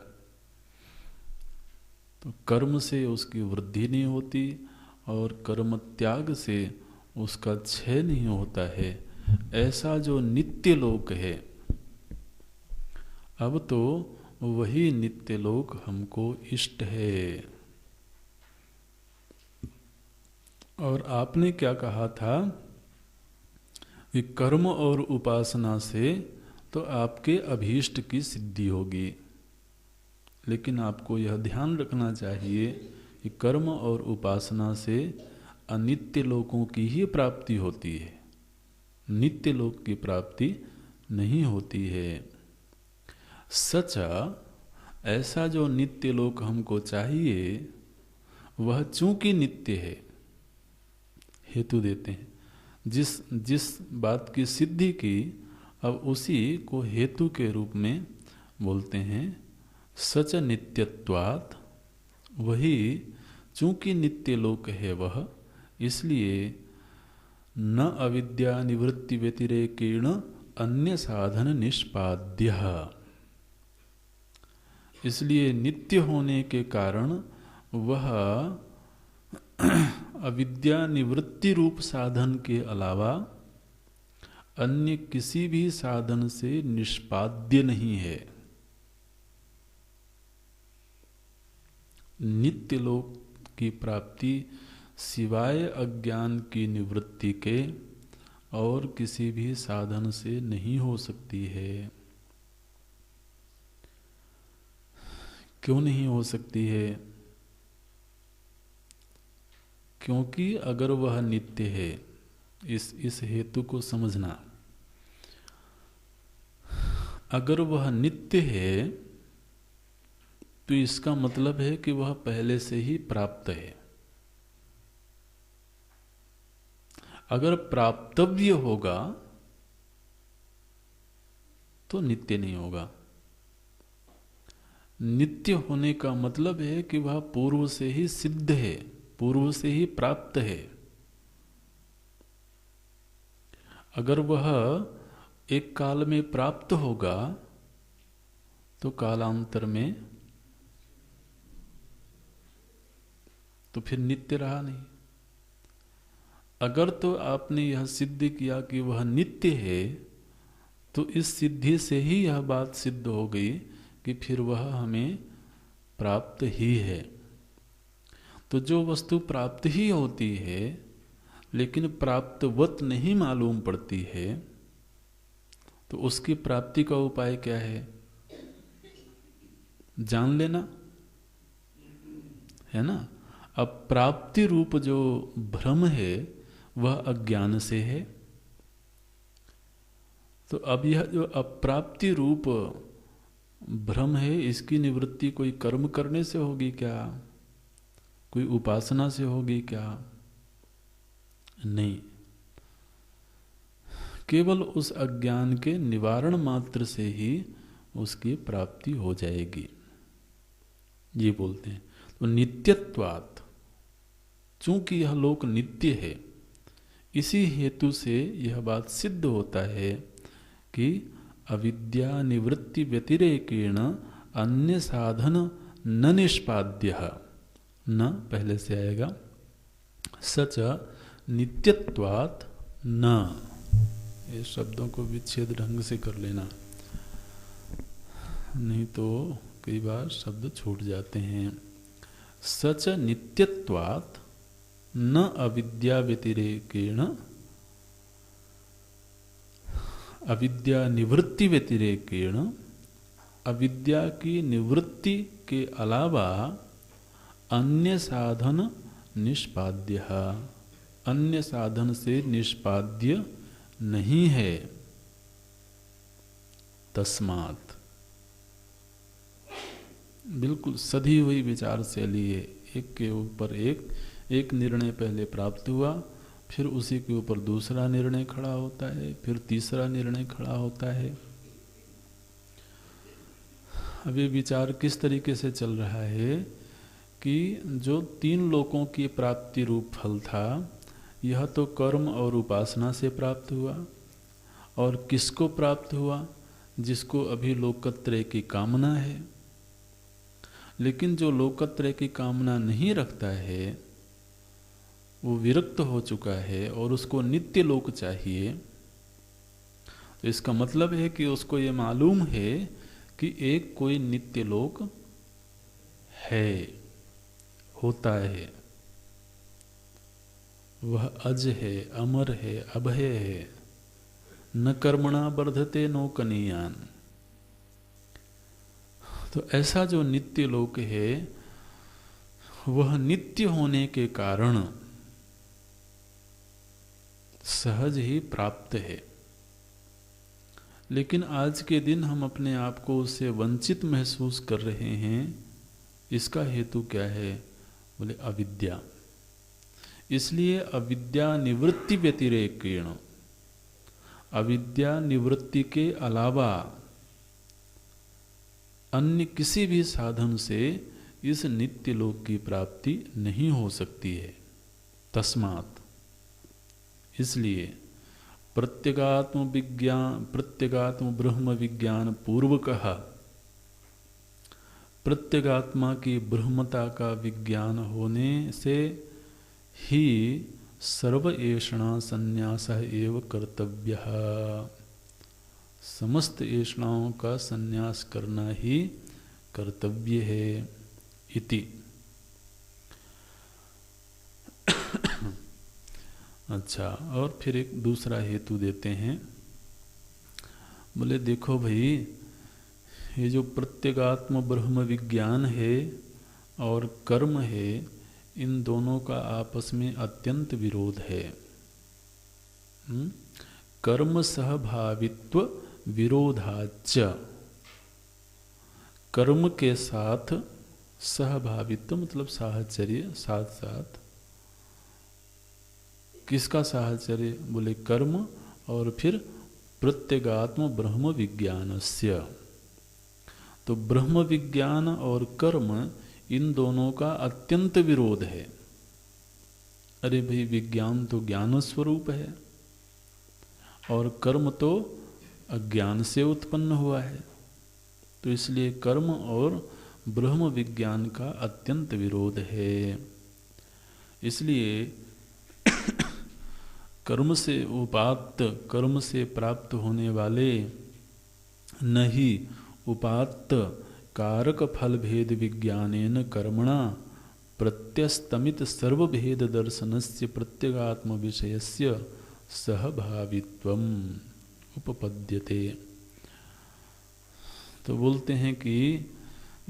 तो तो कर्म से उसकी वृद्धि नहीं होती और कर्म त्याग से उसका क्षय नहीं होता है। ऐसा जो नित्य लोक है, अब तो वही नित्य लोक हमको इष्ट है। और आपने क्या कहा था कि कर्म और उपासना से तो आपके अभीष्ट की सिद्धि होगी, लेकिन आपको यह ध्यान रखना चाहिए कि कर्म और उपासना से अनित्य लोकों की ही प्राप्ति होती है, नित्य लोक की प्राप्ति नहीं होती है। सच ऐसा जो नित्य लोक हमको चाहिए वह चूंकि नित्य है, हेतु देते हैं, जिस बात की सिद्धि की अब उसी को हेतु के रूप में बोलते हैं। सच नित्यत्वात्, वही चूंकि नित्य लोक है वह, इसलिए न अविद्या निवृत्ति व्यतिरेकेण अन्य साधन निष्पाद्य, इसलिए नित्य होने के कारण वह अविद्या निवृत्ति रूप साधन के अलावा अन्य किसी भी साधन से निष्पाद्य नहीं है। नित्य लोक की प्राप्ति सिवाय अज्ञान की निवृत्ति के और किसी भी साधन से नहीं हो सकती है। क्यों नहीं हो सकती है? क्योंकि अगर वह नित्य है, इस हेतु को समझना, अगर वह नित्य है तो इसका मतलब है कि वह पहले से ही प्राप्त है। अगर प्राप्तव्य होगा तो नित्य नहीं होगा। नित्य होने का मतलब है कि वह पूर्व से ही सिद्ध है, पूर्व से ही प्राप्त है। अगर वह एक काल में प्राप्त होगा तो कालांतर में तो फिर नित्य रहा नहीं। अगर तो आपने यह सिद्ध किया कि वह नित्य है तो इस सिद्धि से ही यह बात सिद्ध हो गई कि फिर वह हमें प्राप्त ही है। तो जो वस्तु प्राप्त ही होती है लेकिन प्राप्तवत नहीं मालूम पड़ती है, तो उसकी प्राप्ति का उपाय क्या है? जान लेना है ना। अब प्राप्ति रूप जो भ्रम है वह अज्ञान से है। तो अब यह जो अप्राप्ति रूप भ्रम है, इसकी निवृत्ति कोई कर्म करने से होगी क्या? कोई उपासना से होगी क्या? नहीं, केवल उस अज्ञान के निवारण मात्र से ही उसकी प्राप्ति हो जाएगी, ये बोलते हैं। तो नित्यत्वात्, चूंकि यह लोक नित्य है, इसी हेतु से यह बात सिद्ध होता है कि अविद्या निवृत्ति व्यतिरेकेण अन्य साधन न निष्पाद्य, न पहले से आएगा, सच नित्यत्वात् न, ये शब्दों को विच्छेद ढंग से कर लेना, नहीं तो कई बार शब्द छूट जाते हैं। सच नित्यत्वात् न अविद्या व्यतिरेकेण, अविद्या निवृत्ति व्यतिरेकेण, अविद्या की निवृत्ति के अलावा अन्य साधन निष्पाद्य, अन्य साधन से निष्पाद्य नहीं है। तस्मात्, बिल्कुल सधी हुई विचार शैली है, एक के ऊपर एक निर्णय पहले प्राप्त हुआ, फिर उसी के ऊपर दूसरा निर्णय खड़ा होता है, फिर तीसरा निर्णय खड़ा होता है। अब ये विचार किस तरीके से चल रहा है कि जो तीन लोकों की प्राप्ति रूप फल था, यह तो कर्म और उपासना से प्राप्त हुआ, और किसको प्राप्त हुआ? जिसको अभी लोकत्रय की कामना है। लेकिन जो लोकत्रय की कामना नहीं रखता है, वो विरक्त हो चुका है और उसको नित्य लोक चाहिए, तो इसका मतलब है कि उसको ये मालूम है कि एक कोई नित्य लोक है, होता है, वह अज है, अमर है, अभय है, न कर्मणा वर्धते नो कनीयान। तो ऐसा जो नित्य लोक है वह नित्य होने के कारण सहज ही प्राप्त है। लेकिन आज के दिन हम अपने आप को उससे वंचित महसूस कर रहे हैं। इसका हेतु क्या है? बोले अविद्या। इसलिए अविद्या निवृत्ति व्यतिरेकेण, अविद्या निवृत्ति के अलावा अन्य किसी भी साधन से इस नित्य लोक की प्राप्ति नहीं हो सकती है। तस्मात्, इसलिए प्रत्यगात्म विज्ञान, प्रत्यगात्म ब्रह्म विज्ञान पूर्वकः, प्रत्यगात्मा की ब्रह्मता का विज्ञान होने से ही सर्व ऐषणा संन्यासः एव कर्तव्यः, समस्त ऐषणाओं का संन्यास करना ही कर्तव्य है। इति। अच्छा, और फिर एक दूसरा हेतु देते हैं। बोले देखो भाई, ये जो प्रत्यगात्म ब्रह्म विज्ञान है और कर्म है, इन दोनों का आपस में अत्यंत विरोध है। कर्म सहभावित्व विरोधाच, कर्म के साथ सहभावित्व मतलब साहचर्य, साथ साथ। किसका साहचर्य? बोले कर्म और फिर प्रत्यगात्म ब्रह्म विज्ञानस्य। तो ब्रह्म विज्ञान और कर्म, इन दोनों का अत्यंत विरोध है। अरे भाई, विज्ञान तो ज्ञान स्वरूप है और कर्म तो अज्ञान से उत्पन्न हुआ है। तो इसलिए कर्म और ब्रह्म विज्ञान का अत्यंत विरोध है। इसलिए कर्म से उपात्त, कर्म से प्राप्त होने वाले नहीं उपात्त कारक फल भेद विज्ञानेन कर्मणा प्रत्यस्तमित सर्वभेद दर्शनस्य प्रत्यगात्म विषयस्य सहभावित्वम उपपद्यते। तो बोलते हैं कि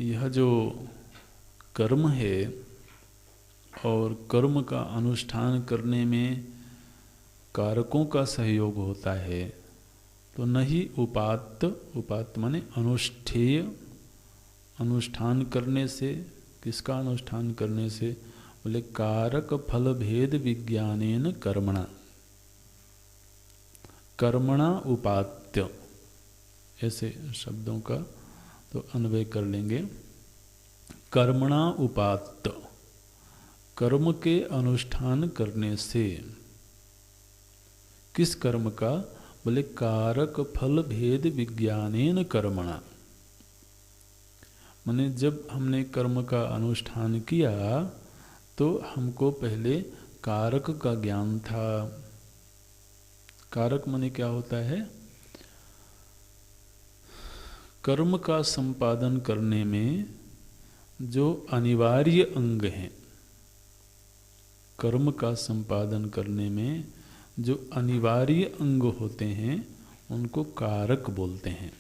यह जो कर्म है और कर्म का अनुष्ठान करने में कारकों का सहयोग होता है, तो नहीं उपात्त, उपात्त माने अनुष्ठेय, अनुष्ठान करने से। किसका अनुष्ठान करने से? बोले कारक फल भेद विज्ञानेन कर्मणा, कर्मणा उपात्य, ऐसे शब्दों का तो अन्वय कर लेंगे। कर्मणा उपात्त, कर्म के अनुष्ठान करने से। किस कर्म का? बोले कारक फल भेद विज्ञानेन कर्मणा। माने जब हमने कर्म का अनुष्ठान किया तो हमको पहले कारक का ज्ञान था। कारक माने क्या होता है? कर्म का संपादन करने में जो अनिवार्य अंग हैं, कर्म का संपादन करने में जो अनिवार्य अंग होते हैं उनको कारक बोलते हैं।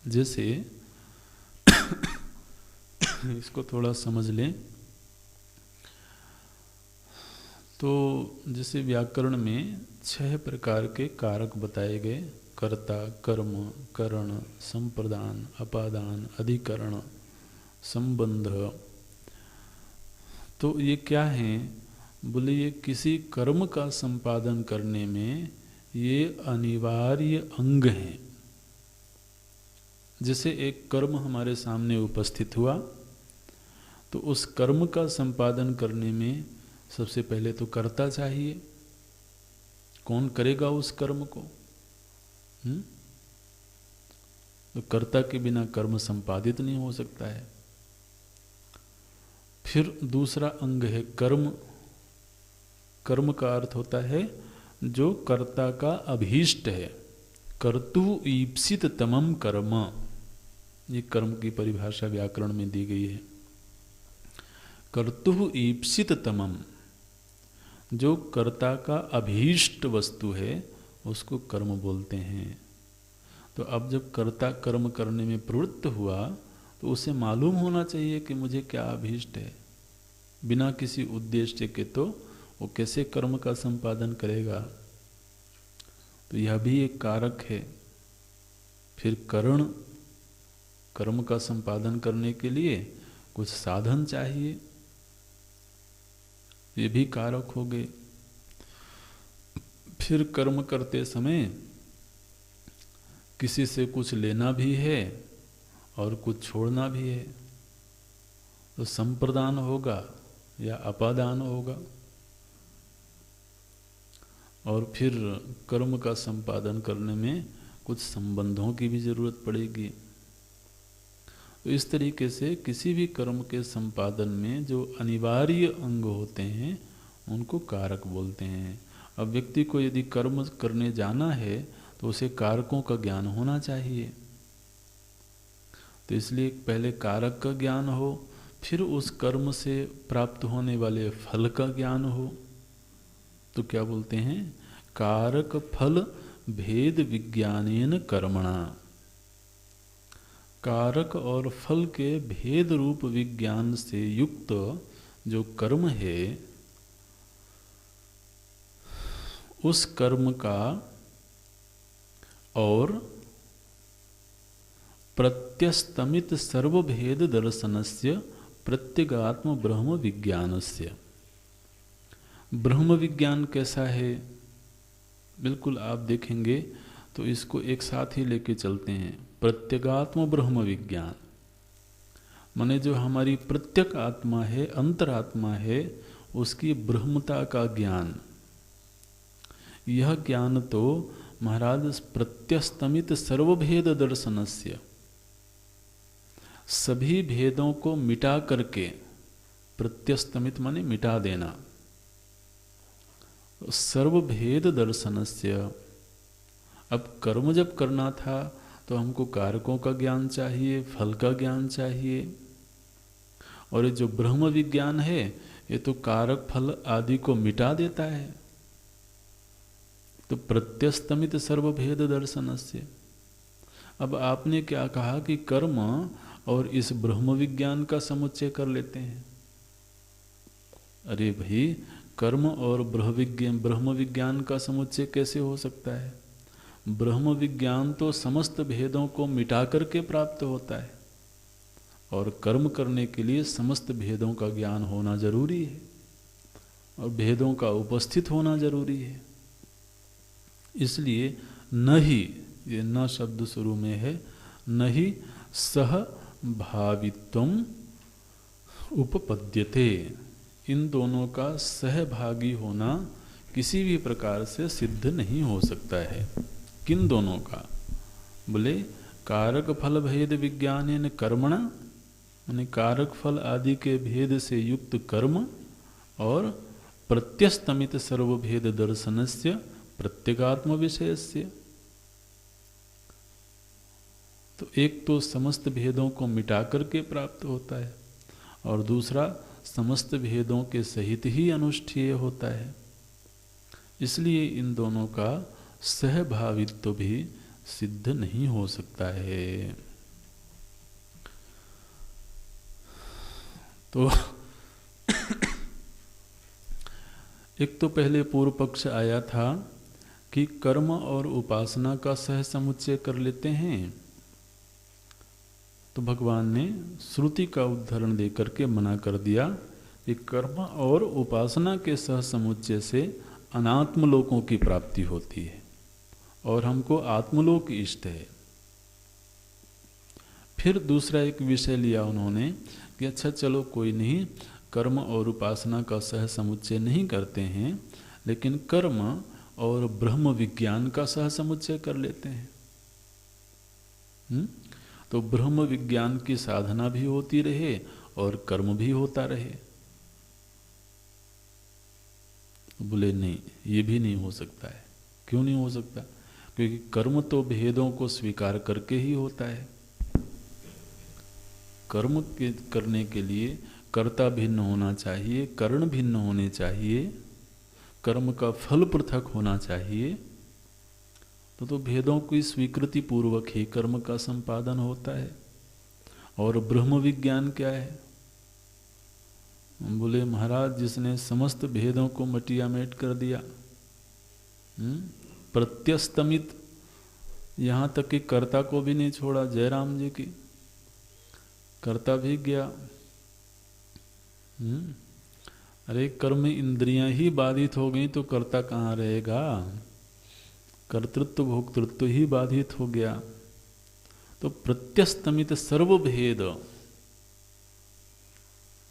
जैसे इसको थोड़ा समझ लें तो जैसे व्याकरण में 6 प्रकार के कारक बताए गए: कर्ता, कर्म, करण, संप्रदान, अपादान, अधिकरण, संबंध। तो ये क्या हैं? बोले ये किसी कर्म का संपादन करने में ये अनिवार्य अंग हैं। जैसे एक कर्म हमारे सामने उपस्थित हुआ तो उस कर्म का संपादन करने में सबसे पहले तो कर्ता चाहिए। कौन करेगा उस कर्म को? तो कर्ता के बिना कर्म संपादित नहीं हो सकता है। फिर दूसरा अंग है कर्म। कर्म का अर्थ होता है जो कर्ता का अभीष्ट है। कर्तु ईप्सित तमम कर्म, ये कर्म की परिभाषा व्याकरण में दी गई है। कर्तु ईप्सित तमम, जो कर्ता का अभीष्ट वस्तु है उसको कर्म बोलते हैं। तो अब जब कर्ता कर्म करने में प्रवृत्त हुआ तो उसे मालूम होना चाहिए कि मुझे क्या अभीष्ट है। बिना किसी उद्देश्य के तो वो कैसे कर्म का संपादन करेगा। तो यह भी एक कारक है। फिर करण, कर्म का संपादन करने के लिए कुछ साधन चाहिए, ये भी कारक हो गए। फिर कर्म करते समय किसी से कुछ लेना भी है और कुछ छोड़ना भी है, तो संप्रदान होगा या अपादान होगा। और फिर कर्म का संपादन करने में कुछ संबंधों की भी जरूरत पड़ेगी। तो इस तरीके से किसी भी कर्म के संपादन में जो अनिवार्य अंग होते हैं उनको कारक बोलते हैं। अब व्यक्ति को यदि कर्म करने जाना है तो उसे कारकों का ज्ञान होना चाहिए। तो इसलिए पहले कारक का ज्ञान हो, फिर उस कर्म से प्राप्त होने वाले फल का ज्ञान हो। तो क्या बोलते हैं, कारक फल भेद विज्ञानेन कर्मणा। कारक और फल के भेद रूप विज्ञान से युक्त जो कर्म है, उस कर्म का और प्रत्यस्तमित सर्वभेद दर्शनस्य प्रत्यगात्म ब्रह्म विज्ञानस्य। ब्रह्म विज्ञान कैसा है, बिल्कुल आप देखेंगे तो इसको एक साथ ही लेके चलते हैं। प्रत्यगात्म ब्रह्म विज्ञान माने जो हमारी प्रत्यक आत्मा है, अंतरात्मा है, उसकी ब्रह्मता का ज्ञान। यह ज्ञान तो महाराज प्रत्यस्तमित सर्वभेद दर्शनस्य, सभी भेदों को मिटा करके, प्रत्यस्तमित माने मिटा देना, सर्वभेद दर्शनस्य। अब कर्म जब करना था तो हमको कारकों का ज्ञान चाहिए, फल का ज्ञान चाहिए। और ये जो ब्रह्म विज्ञान है ये तो कारक फल आदि को मिटा देता है। तो प्रत्यस्तमित सर्वभेद दर्शनस्य। अब आपने क्या कहा कि कर्म और इस ब्रह्म विज्ञान का समुच्चय कर लेते हैं। अरे भाई, कर्म और ब्रह्म विज्ञान का समुच्चय कैसे हो सकता है? ब्रह्म विज्ञान तो समस्त भेदों को मिटा करके प्राप्त होता है, और कर्म करने के लिए समस्त भेदों का ज्ञान होना जरूरी है और भेदों का उपस्थित होना जरूरी है। इसलिए न ही, ये न शब्द शुरू में है, न ही सह भावित्वम उपपद्यते। इन दोनों का सहभागी होना किसी भी प्रकार से सिद्ध नहीं हो सकता है। किन दोनों का? बोले कारक फल भेद विज्ञानेन कर्मणा, यानी कारक फल आदि के भेद से युक्त कर्म, और प्रत्यस्तमित सर्वभेद दर्शनस्य प्रत्यगात्म विषयस्य। तो एक तो समस्त भेदों को मिटा करके प्राप्त होता है, और दूसरा समस्त भेदों के सहित ही अनुष्ठेय होता है। इसलिए इन दोनों का सहभावित्व भी सिद्ध नहीं हो सकता है। तो एक तो पहले पूर्व पक्ष आया था कि कर्म और उपासना का सह समुच्चय कर लेते हैं, तो भगवान ने श्रुति का उदाहरण देकर के मना कर दिया कि कर्म और उपासना के सह समुच्चय से अनात्म लोकों की प्राप्ति होती है और हमको आत्मलोक इष्ट है। फिर दूसरा एक विषय लिया उन्होंने कि अच्छा चलो कोई नहीं, कर्म और उपासना का सह समुच्चय नहीं करते हैं, लेकिन कर्म और ब्रह्म विज्ञान का सह समुच्चय कर लेते हैं। तो ब्रह्म विज्ञान की साधना भी होती रहे और कर्म भी होता रहे। बोले नहीं, ये भी नहीं हो सकता है। क्यों नहीं हो सकता? क्योंकि कर्म तो भेदों को स्वीकार करके ही होता है। कर्म के करने के लिए कर्ता भिन्न होना चाहिए, कर्ण भिन्न होने चाहिए, कर्म का फल पृथक होना चाहिए। तो भेदों की स्वीकृति पूर्वक ही कर्म का संपादन होता है। और ब्रह्म विज्ञान क्या है? बोले महाराज, जिसने समस्त भेदों को मटियामेट कर दिया, प्रत्यस्तमित, यहाँ तक कि कर्ता को भी नहीं छोड़ा। जयराम जी की कर्ता भी गया। अरे कर्म इंद्रियां ही बाधित हो गई तो कर्ता कहाँ रहेगा? कर्तृत्व भोक्तृत्व ही बाधित हो गया। तो प्रत्यस्तमित सर्वभेद,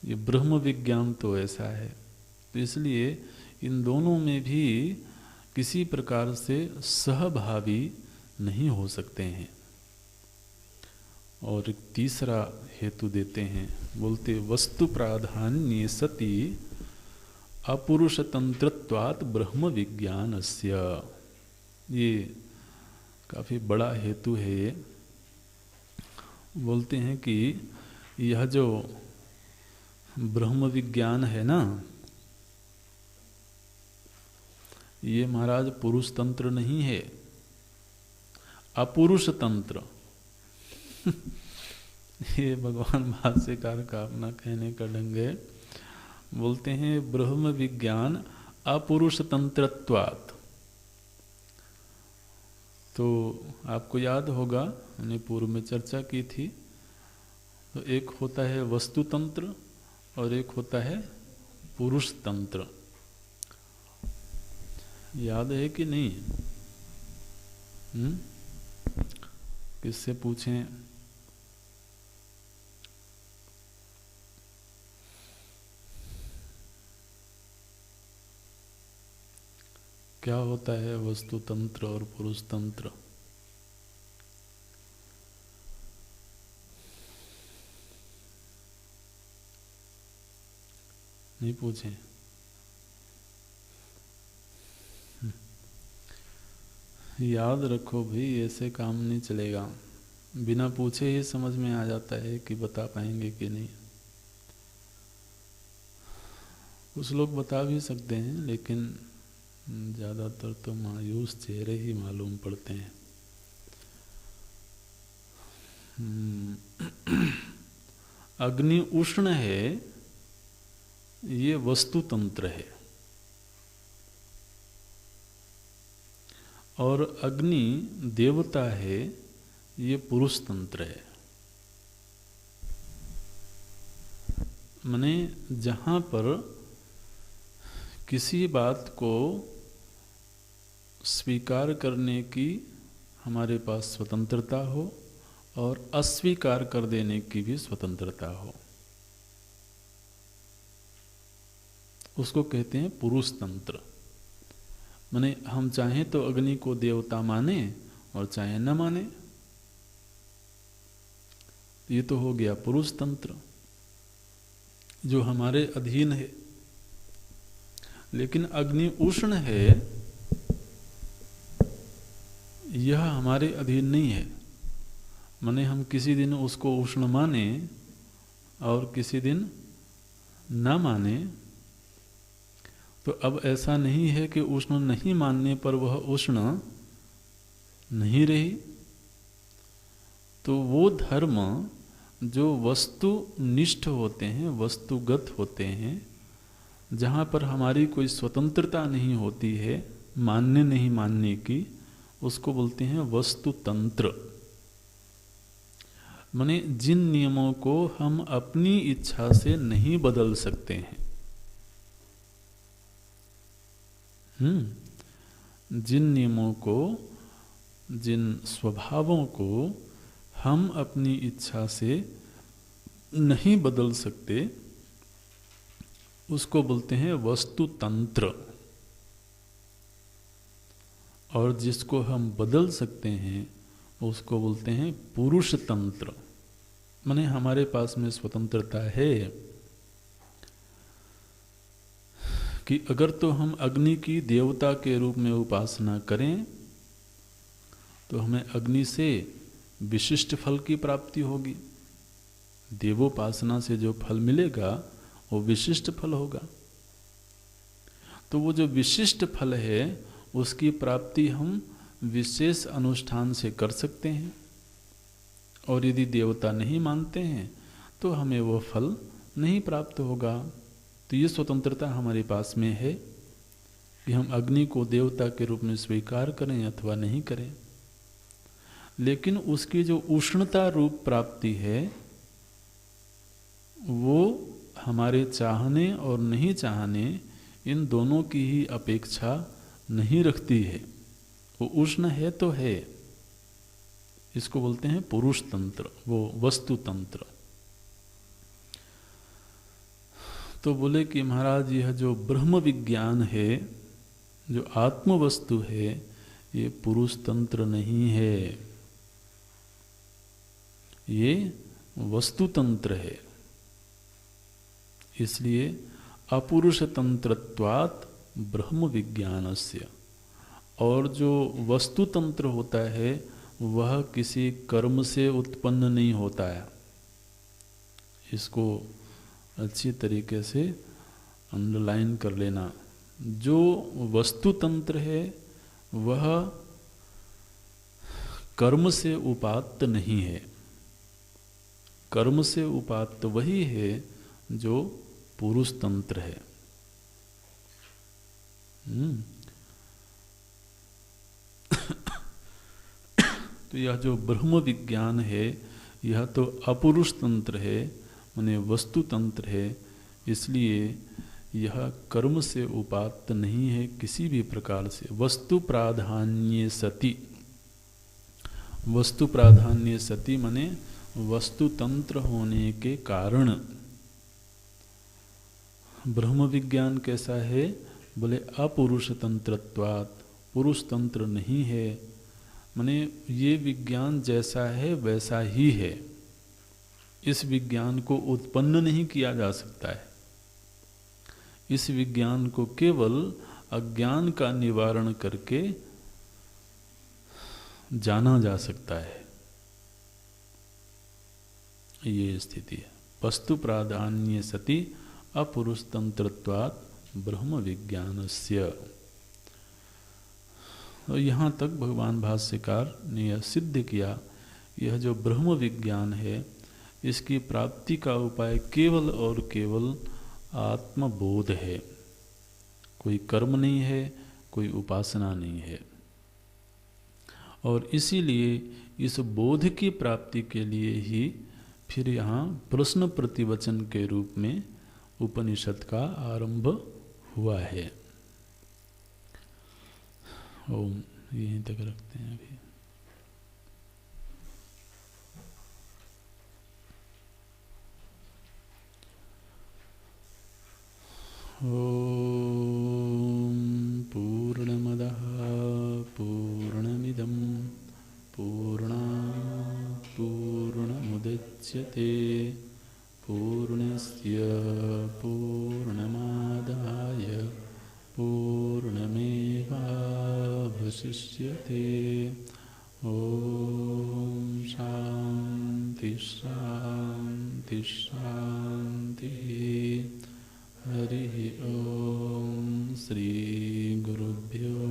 ये ब्रह्म विज्ञान तो ऐसा है। तो इसलिए इन दोनों में भी किसी प्रकार से सहभावी नहीं हो सकते हैं। और एक तीसरा हेतु देते हैं, बोलते वस्तु प्राधान्य सति अपुरुषतंत्रत्वात् ब्रह्म विज्ञानस्य। ये काफ़ी बड़ा हेतु है। ये बोलते हैं कि यह जो ब्रह्म विज्ञान है ना, ये महाराज पुरुष तंत्र नहीं है, अपुरुष तंत्र। ये भगवान भाष्यकार का अपना कहने का ढंग है। बोलते हैं ब्रह्म विज्ञान अपुरुष तंत्रत्वात्। तो आपको याद होगा, हमने पूर्व में चर्चा की थी, तो एक होता है वस्तु तंत्र और एक होता है पुरुष तंत्र। याद है कि नहीं? किससे पूछें? क्या होता है वस्तु तंत्र और पुरुष तंत्र? नहीं पूछें? याद रखो भाई, ऐसे काम नहीं चलेगा। बिना पूछे ही समझ में आ जाता है कि बता पाएंगे कि नहीं। कुछ लोग बता भी सकते हैं, लेकिन ज़्यादातर तो मायूस चेहरे ही मालूम पड़ते हैं। अग्नि उष्ण है, ये वस्तु तंत्र है। और अग्नि देवता है, ये पुरुष तंत्र है। माने जहाँ पर किसी बात को स्वीकार करने की हमारे पास स्वतंत्रता हो और अस्वीकार कर देने की भी स्वतंत्रता हो, उसको कहते हैं पुरुष तंत्र। माने हम चाहें तो अग्नि को देवता माने और चाहे न माने, ये तो हो गया पुरुष तंत्र जो हमारे अधीन है। लेकिन अग्नि उष्ण है, यह हमारे अधीन नहीं है। माने हम किसी दिन उसको उष्ण माने और किसी दिन न माने, तो अब ऐसा नहीं है कि उष्ण नहीं मानने पर वह उष्ण नहीं रही। तो वो धर्म जो वस्तुनिष्ठ होते हैं, वस्तुगत होते हैं, जहाँ पर हमारी कोई स्वतंत्रता नहीं होती है मानने नहीं मानने की, उसको बोलते हैं वस्तु तंत्र। माने जिन नियमों को हम अपनी इच्छा से नहीं बदल सकते हैं, जिन नियमों को, जिन स्वभावों को हम अपनी इच्छा से नहीं बदल सकते, उसको बोलते हैं वस्तु तंत्र। और जिसको हम बदल सकते हैं उसको बोलते हैं पुरुष तंत्र। माने हमारे पास में स्वतंत्रता है कि अगर तो हम अग्नि की देवता के रूप में उपासना करें तो हमें अग्नि से विशिष्ट फल की प्राप्ति होगी। देवोपासना से जो फल मिलेगा वो विशिष्ट फल होगा। तो वो जो विशिष्ट फल है उसकी प्राप्ति हम विशेष अनुष्ठान से कर सकते हैं, और यदि देवता नहीं मानते हैं तो हमें वो फल नहीं प्राप्त होगा। तो ये स्वतंत्रता हमारे पास में है कि हम अग्नि को देवता के रूप में स्वीकार करें अथवा नहीं करें। लेकिन उसकी जो उष्णता रूप प्राप्ति है वो हमारे चाहने और नहीं चाहने इन दोनों की ही अपेक्षा नहीं रखती है। वो उष्ण है तो है, इसको बोलते हैं पुरुष तंत्र, वो वस्तु तंत्र। तो बोले कि महाराज यह जो ब्रह्म विज्ञान है, जो आत्म वस्तु है, ये पुरुष तंत्र नहीं है, ये वस्तु तंत्र है। इसलिए अपुरुष तंत्रत्वात् ब्रह्म विज्ञानस्य। और जो वस्तु तंत्र होता है वह किसी कर्म से उत्पन्न नहीं होता है। इसको अच्छी तरीके से अंडरलाइन कर लेना। जो वस्तु तंत्र है वह कर्म से उपात्त नहीं है। कर्म से उपात्त वही है जो पुरुष तंत्र है। तो यह जो ब्रह्म विज्ञान है यह तो अपुरुष तंत्र है, माने वस्तु तंत्र है। इसलिए यह कर्म से उपात्त नहीं है किसी भी प्रकार से। वस्तु प्राधान्य सति, वस्तु प्राधान्य सति माने वस्तु तंत्र होने के कारण। ब्रह्म विज्ञान कैसा है? बोले अपुरुष तंत्रत्वात्, पुरुष तंत्र नहीं है। माने ये विज्ञान जैसा है वैसा ही है। इस विज्ञान को उत्पन्न नहीं किया जा सकता है। इस विज्ञान को केवल अज्ञान का निवारण करके जाना जा सकता है। ये स्थिति है। वस्तु प्राधान्य सति अपुरुष तंत्रत्वात् ब्रह्म विज्ञानस्य। तो यहाँ तक भगवान भाष्यकार ने यह सिद्ध किया, यह जो ब्रह्म विज्ञान है इसकी प्राप्ति का उपाय केवल और केवल आत्मबोध है। कोई कर्म नहीं है, कोई उपासना नहीं है। और इसीलिए इस बोध की प्राप्ति के लिए ही फिर यहाँ प्रश्न प्रतिवचन के रूप में उपनिषद का आरंभ हुआ है। ओम, यहीं तक रखते हैं अभी। ओम पूर्णमदः पूर्णमिदं पूर्णात् पूर्णमुदच्यते पूर्णस्य पूर्णमादाय पूर्णमेवावशिष्यते। ओम शांति शांति शांति। हरि ओम। श्री गुरुभ्यो